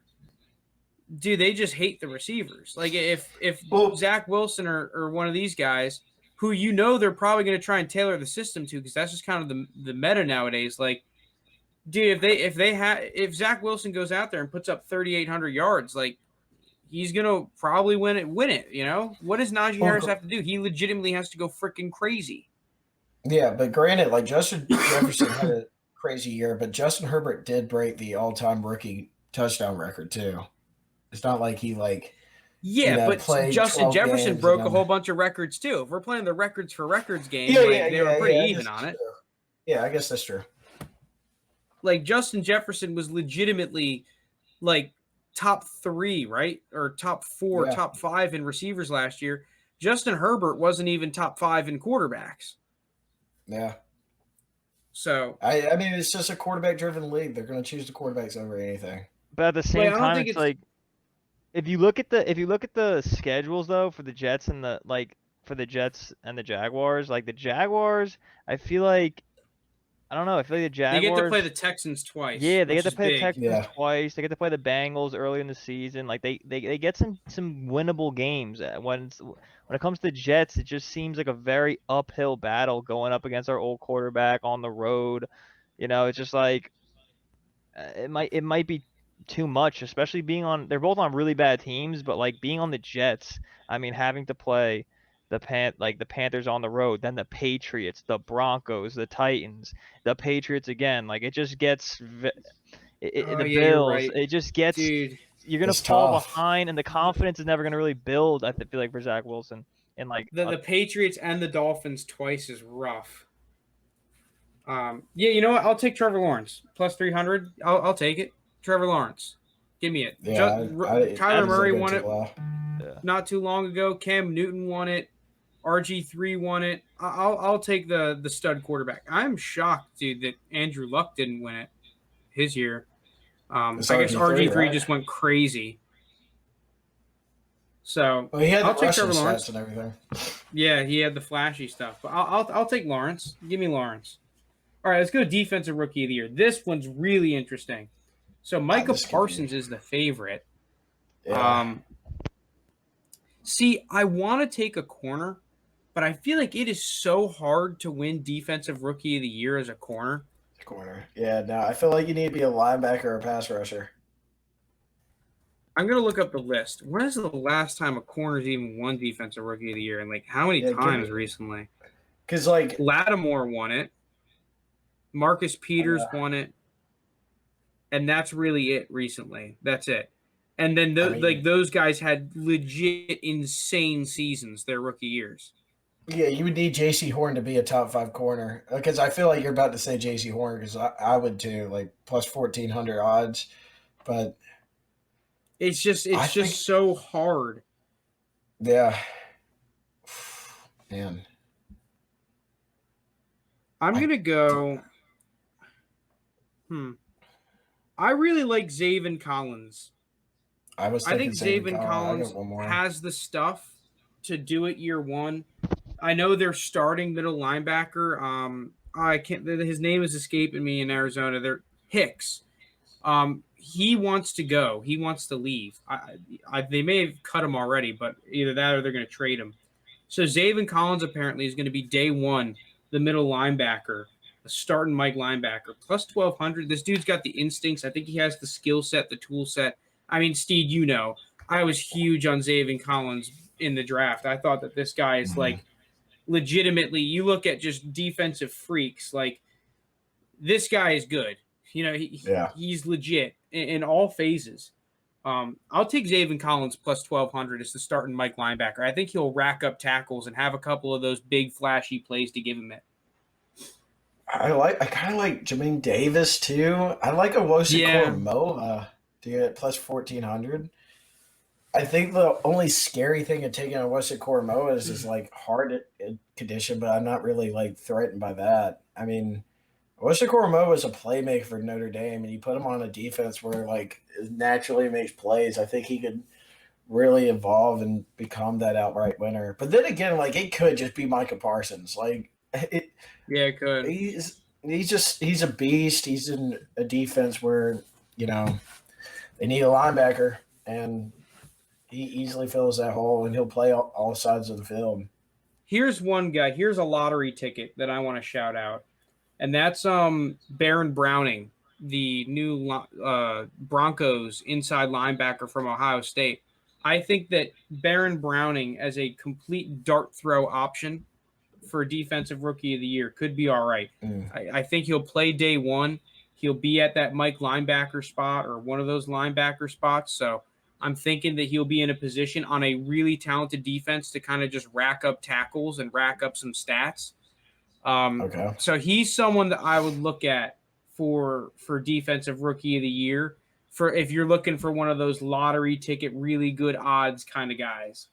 do they just hate the receivers? Like if Well, Zach Wilson or one of these guys who they're probably going to try and tailor the system to, because that's just kind of the meta nowadays. Like, dude, if Zach Wilson goes out there and puts up 3,800 yards, like he's gonna probably win it. You know, what does Najee Harris have to do? He legitimately has to go freaking crazy. yeah, but granted, like Justin Jefferson had a crazy year, but Justin Herbert did break the all-time rookie touchdown record too. It's not like he Yeah, but played Justin 12 Jefferson games broke and a whole bunch of records too. If we're playing the records for records game, they were pretty even on it. True. Yeah, I guess that's true. Like Justin Jefferson was legitimately like top 3, right? Or top 4, Yeah. top 5 in receivers last year. Justin Herbert wasn't even top 5 in quarterbacks. Yeah. So I mean, it's just a quarterback-driven league. They're going to choose the quarterbacks over anything. But at the I same don't time, think it's it's- like if you look at the schedules though for the Jets and the Jaguars, like the Jaguars, I feel like I don't know. I feel like the they Jaguars. get to play the Texans twice. Yeah, they which get to is play the big. Texans Yeah. twice. They get to play the Bengals early in the season. Like they get some winnable games. When it comes to Jets, it just seems like a very uphill battle going up against our old quarterback on the road. You know, it's just like it might be too much, especially being on. They're both on really bad teams, but like being on the Jets, I mean, having to play the Panthers on the road, then the Patriots, the Broncos, the Titans, the Patriots again. Like it just gets the You're Bills. right. It just gets Dude, you're gonna It's fall tough. behind, and the confidence is never gonna really build. I feel like for Zach Wilson, and like the Patriots and the Dolphins twice is rough. Yeah, you know what? I'll take Trevor Lawrence plus 300. I'll take it. Trevor Lawrence, give me it. Yeah, Kyler Murray won it yeah. not too long ago. Cam Newton won it. RG3 won it. I'll take the stud quarterback. I'm shocked, dude, that Andrew Luck didn't win it his year. It's I guess RG3, RG3 right? just went crazy. So Well, he had I'll the take rushing Trevor Lawrence. stats and everything. Yeah, he had the flashy stuff, but I'll take Lawrence. Give me Lawrence. All right, let's go defensive rookie of the year. This one's really interesting. So Micah this could be- Parsons is the favorite. Yeah. See, I want to take a corner, but I feel like it is so hard to win defensive rookie of the year as a corner. Corner. Yeah, no, I feel like you need to be a linebacker or a pass rusher. I'm gonna look up the list. When is the last time a corner's even won defensive rookie of the year, and like how many Yeah, times recently? Because, like, Lattimore won it. Marcus Peters won it, and that's really it recently. That's it. And then those guys had legit insane seasons their rookie years. yeah, you would need J.C. Horn to be a top 5 corner. Because I feel like you're about to say J.C. Horn, because I would too, like plus 1,400 odds. But it's just so hard. Yeah. Man. I'm going to go. I really like Zaven Collins. I think Zaven Collins has the stuff to do it year one. I know they're starting middle linebacker. I can't. His name is escaping me in Arizona. They're Hicks. He wants to go. He wants to leave. They may have cut him already, but either that or they're going to trade him. So Zaven Collins apparently is going to be day one, the middle linebacker, a starting Mike linebacker, plus 1,200. This dude's got the instincts. I think he has the skill set, the tool set. I mean, Steed, you know, I was huge on Zaven Collins in the draft. I thought that this guy is like legitimately, you look at just defensive freaks, like this guy is good. You know, he's legit in all phases. I'll take Zaven Collins plus 1,200 as the starting Mike linebacker. I think he'll rack up tackles and have a couple of those big flashy plays to give him it. I kind of like Jermaine Davis too. I like Owusu-Koramoah to get plus 1,400. I think the only scary thing of taking Owusu-Koramoah is his like hard condition, but I'm not really like threatened by that. I mean, Owusu-Koramoah was a playmaker for Notre Dame, and you put him on a defense where like naturally makes plays. I think he could really evolve and become that outright winner. But then again, like it could just be Micah Parsons. Like it could. He's a beast. He's in a defense where, you know, they need a linebacker. and he easily fills that hole, and he'll play all sides of the field. Here's one guy. Here's a lottery ticket that I want to shout out, and that's Baron Browning, the new Broncos inside linebacker from Ohio State. I think that Baron Browning as a complete dart throw option for defensive rookie of the year could be all right. I think he'll play day one. He'll be at that Mike linebacker spot or one of those linebacker spots. So I'm thinking that he'll be in a position on a really talented defense to kind of just rack up tackles and rack up some stats. Okay. So he's someone that I would look at for defensive rookie of the year for if you're looking for one of those lottery ticket, really good odds kind of guys.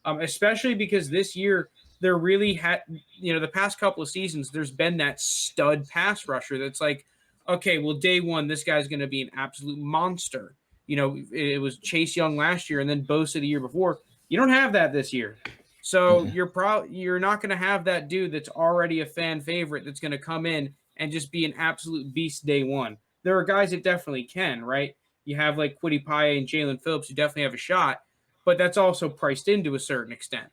Especially because this year there really had, the past couple of seasons, there's been that stud pass rusher that's like, okay, well, day one, this guy's going to be an absolute monster. It was Chase Young last year and then Bosa the year before. You don't have that this year. So you're not going to have that dude that's already a fan favorite that's going to come in and just be an absolute beast day one. There are guys that definitely can, right? You have like Kwity Paye and Jalen Phillips who definitely have a shot, but that's also priced into a certain extent.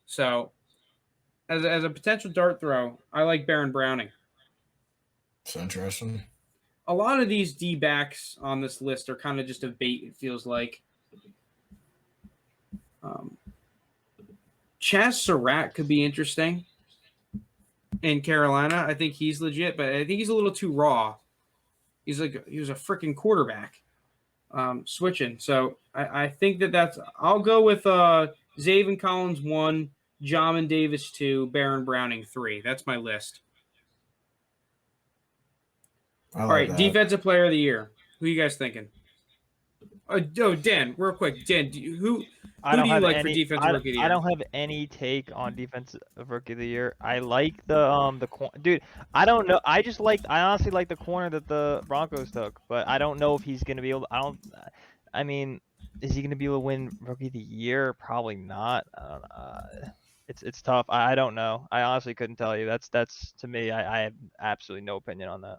So as a potential dart throw, I like Baron Browning. It's interesting. A lot of these D-backs on this list are kind of just a bait, it feels like. Chaz Surratt could be interesting in Carolina. I think he's legit, but I think he's a little too raw. He was a freaking quarterback switching. So I think that's – I'll go with Zaven Collins 1, Jamin Davis 2, Baron Browning 3. That's my list. All right, defensive player of the year. Who are you guys thinking? Dan, real quick. Dan, who do you like for defensive rookie of the year? I don't have any take on defensive rookie of the year. I like the dude. I don't know. I honestly like the corner that the Broncos took, but I don't know if he's gonna be able. I mean, is he gonna be able to win rookie of the year? Probably not. It's tough. I don't know. I honestly couldn't tell you. That's to me. I have absolutely no opinion on that.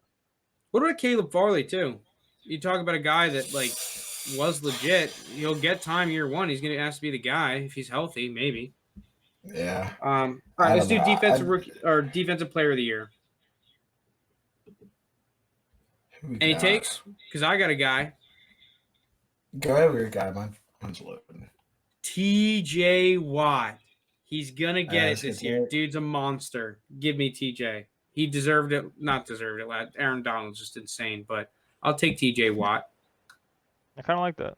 What about Caleb Farley too? You talk about a guy that was legit. He'll get time year one. He's gonna have to be the guy if he's healthy, maybe. Yeah. All right, let's do defensive rookie or defensive player of the year. Any takes? Because I got a guy. Go ahead with your guy. Mine's loading. TJ Watt. He's gonna get it this year. Dude's a monster. Give me TJ. He deserved it. Not deserved it. Aaron Donald's just insane, but I'll take TJ Watt. I kind of like that.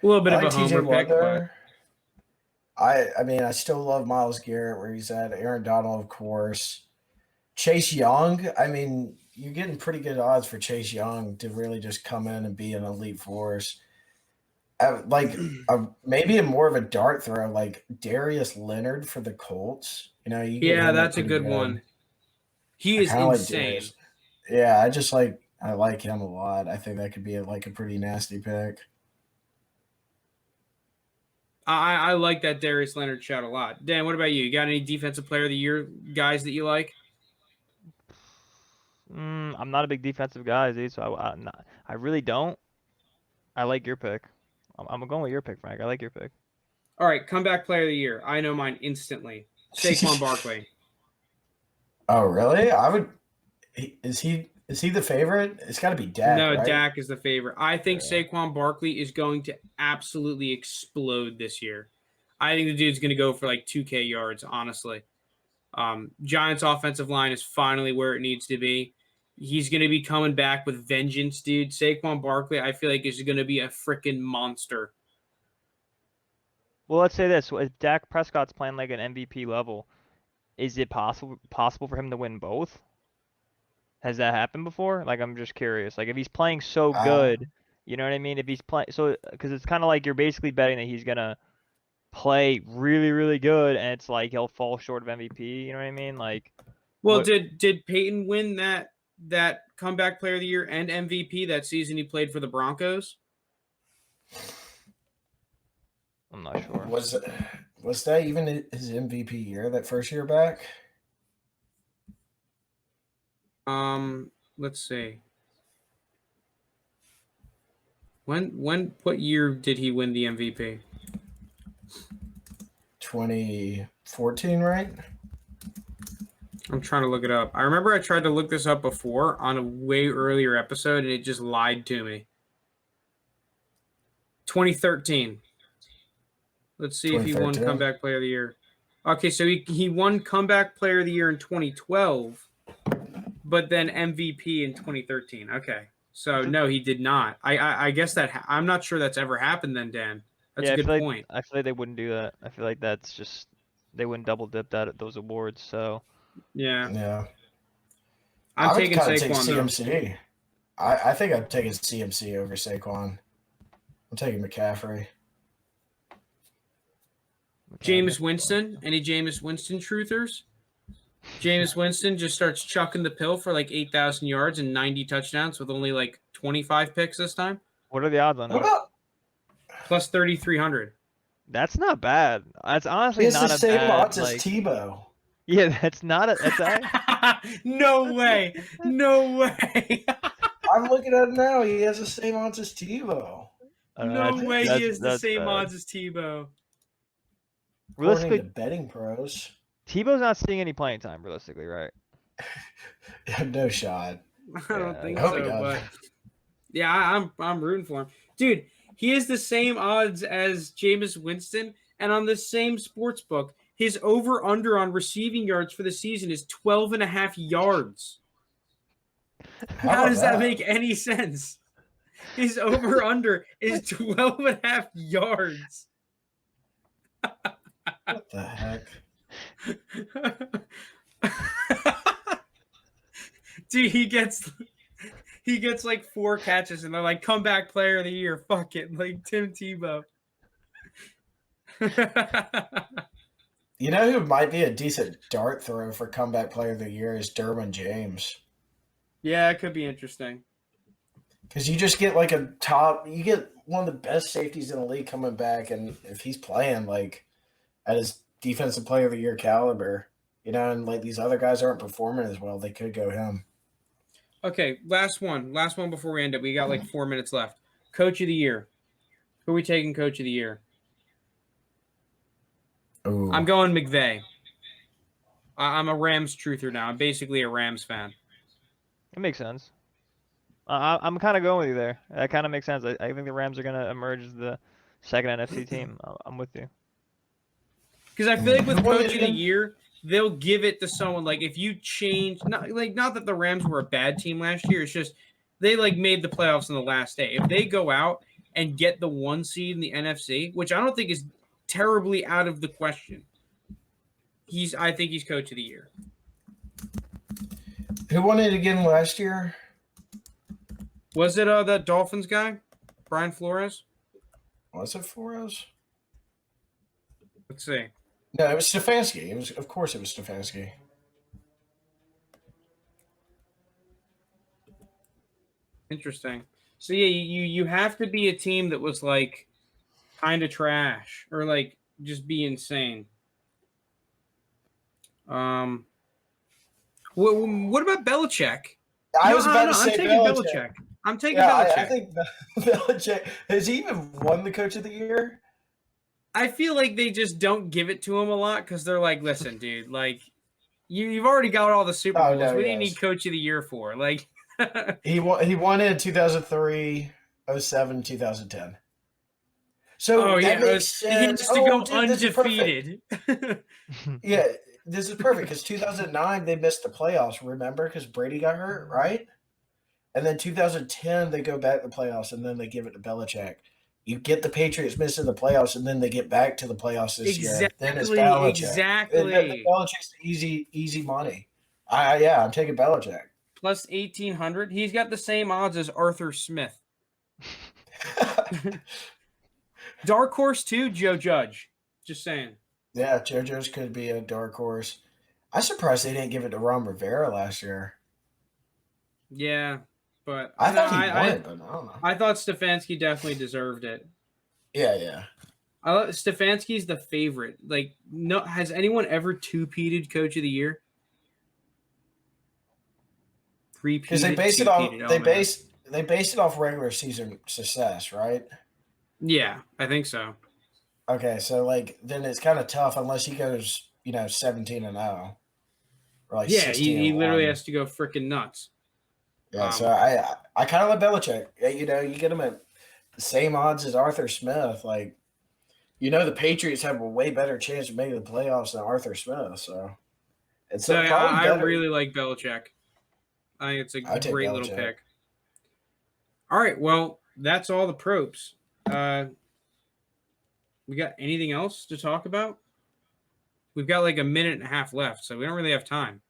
A little bit of a homer pick, but I mean, I still love Myles Garrett where he's at. Aaron Donald, of course. Chase Young. I mean, you're getting pretty good odds for Chase Young to really just come in and be an elite force. Maybe more of a dart throw, like Darius Leonard for the Colts. That's a good one. He is insane. I like him a lot. I think that could be a pretty nasty pick. I like that Darius Leonard shot a lot. Dan, what about you? You got any defensive player of the year guys that you like? I'm not a big defensive guy, dude, so I really don't. I like your pick. I'm going with your pick, Frank. I like your pick. All right, comeback player of the year. I know mine instantly. Saquon Barkley. Oh, really? Is he the favorite? It's got to be Dak. No, right? Dak is the favorite. I think Saquon Barkley is going to absolutely explode this year. I think the dude's going to go for like 2K yards, honestly. Giants' offensive line is finally where it needs to be. He's going to be coming back with vengeance, dude. Saquon Barkley, I feel like, is going to be a freaking monster. Well, let's say this. If Dak Prescott's playing like an MVP level, is it possible for him to win both? Has that happened before? Like, I'm just curious. Like, if he's playing so good, you know what I mean? If he's playing because it's kind of like you're basically betting that he's gonna play really, really good, and it's like he'll fall short of MVP. You know what I mean? Like, well, did Peyton win that comeback player of the year and MVP that season he played for the Broncos? I'm not sure. Was that even his MVP year, that first year back? Let's see. What year did he win the MVP? 2014, right? I'm trying to look it up. I remember I tried to look this up before on a way earlier episode, and it just lied to me. 2013. Let's see if he won 2013? Comeback Player of the Year. Okay, so he won Comeback Player of the Year in 2012, but then MVP in 2013. Okay, so no, he did not. I guess that I'm not sure that's ever happened then, Dan. That's a good point. I feel like they wouldn't do that. I feel like that's just they wouldn't double dip that at those awards. So Yeah. I I'm would taking kind of take Saquon though. CMC. I think I'd take CMC over Saquon. I'm taking McCaffrey. Jameis Winston. Any Jameis Winston truthers? Jameis Winston just starts chucking the pill for like 8,000 yards and 90 touchdowns with only like 25 picks this time. What are the odds on What that? about Plus 3,300. That's not bad. That's honestly it's not the a same bad. odds as Tebow? Yeah, that's not a. That's No way. No way. I'm looking at it now. He has the same odds as Tebow. No way he has the same bad. odds as Tebow. According Realistically, to betting pros. Tebow's not seeing any playing time. Realistically, right? No shot. I don't think I hope he so, does. but yeah, I'm rooting for him. Dude, he has the same odds as Jameis Winston, and on the same sports book, his over-under on receiving yards for the season is 12.5 yards. How does that make any sense? His over-under is 12.5 yards. What the heck? Dude, he gets like 4 catches, and they're like, comeback player of the year. Fuck it. Like Tim Tebow. You know who might be a decent dart throw for comeback player of the year is Derwin James. Yeah, it could be interesting. Because you just get you get one of the best safeties in the league coming back, and if he's playing like at his defensive player of the year caliber, and like these other guys aren't performing as well, they could go him. Okay, last one before we end it. We got like 4 minutes left. Coach of the year. Who are we taking coach of the year? Ooh. I'm going McVay. I'm a Rams truther now. I'm basically a Rams fan. It makes sense. I'm kind of going with you there. That kind of makes sense. I think the Rams are going to emerge as the second NFC team. I'm with you. Because I feel like with coach of the year, they'll give it to someone like if you change not that the Rams were a bad team last year, it's just they like made the playoffs on the last day. If they go out and get the 1 seed in the NFC, which I don't think is terribly out of the question, I think he's coach of the year. Who won it again last year? Was it that Dolphins guy, Brian Flores? Was it Flores? Let's see. No, it was Stefanski. Of course, it was Stefanski. Interesting. So yeah, you have to be a team that was like kind of trash or like just be insane. What about Belichick? I was about to say I'm taking Belichick. I'm taking Belichick. I think Belichick has he even won the coach of the year? I feel like they just don't give it to him a lot because they're like, listen, dude, like you've already got all the Super Bowls. No, what do you need coach of the year for? Like he won in 2003, 07, 2010. So that makes sense. He has to go undefeated. Yeah, this is perfect because 2009 they missed the playoffs. Remember, because Brady got hurt, right? And then 2010 they go back to the playoffs, and then they give it to Belichick. You get the Patriots missing the playoffs, and then they get back to the playoffs this year. Then it's Belichick. Exactly. Belichick's easy money. I'm taking Belichick. Plus 1,800. He's got the same odds as Arthur Smith. Dark horse too, Joe Judge. Just saying. Yeah, Joe Judge could be a dark horse. I'm surprised they didn't give it to Ron Rivera last year. Yeah, but I thought he won it, but I don't know. I thought Stefanski definitely deserved it. Yeah. Stefanski's the favorite. Like, no, has anyone ever two-peated coach of the year? Because they base it on they based it off regular season success, right? Yeah, I think so. Okay, so like then it's kind of tough unless he goes, 17-0 or like Yeah, he literally 16-1. has to go freaking nuts. Yeah, so I kind of like Belichick. You get him at the same odds as Arthur Smith. Like, the Patriots have a way better chance of making the playoffs than Arthur Smith. So it's So probably I better. really like Belichick. I think it's a I take great little Belichick. pick. All right, well, that's all the probes. We got anything else to talk about? We've got like a minute and a half left, so we don't really have time.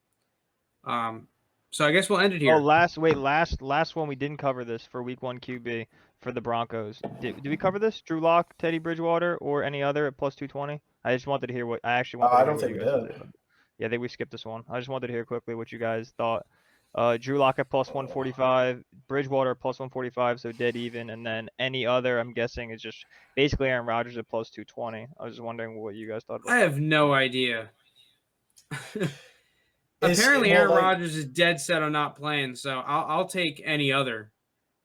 So I guess we'll end it here. Oh, last one we didn't cover this for week 1 QB for the Broncos. Did we cover this? Drew Lock, Teddy Bridgewater, or any other at plus 220? I just wanted to hear what I don't think we did. Yeah, I think we skipped this one. I just wanted to hear quickly what you guys thought. Drew Lock at plus 145, Bridgewater at plus 145, so dead even, and then any other, I'm guessing, is just basically Aaron Rodgers at plus 220. I was just wondering what you guys thought about I that. have no idea. Apparently, Aaron Rodgers is dead set on not playing, so I'll take any other.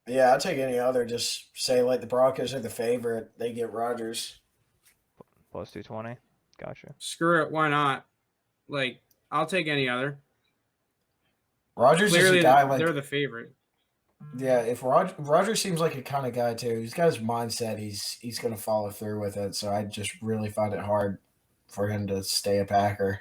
Yeah, I'll take any other. Just say like the Broncos are the favorite. They get Rodgers. Plus 220. Gotcha. Screw it. Why not? Like, I'll take any other. Rodgers Clearly, is a guy like they're the favorite. Yeah, if Rodgers seems like a kind of guy too. He's got his mindset. He's going to follow through with it. So I just really find it hard for him to stay a Packer.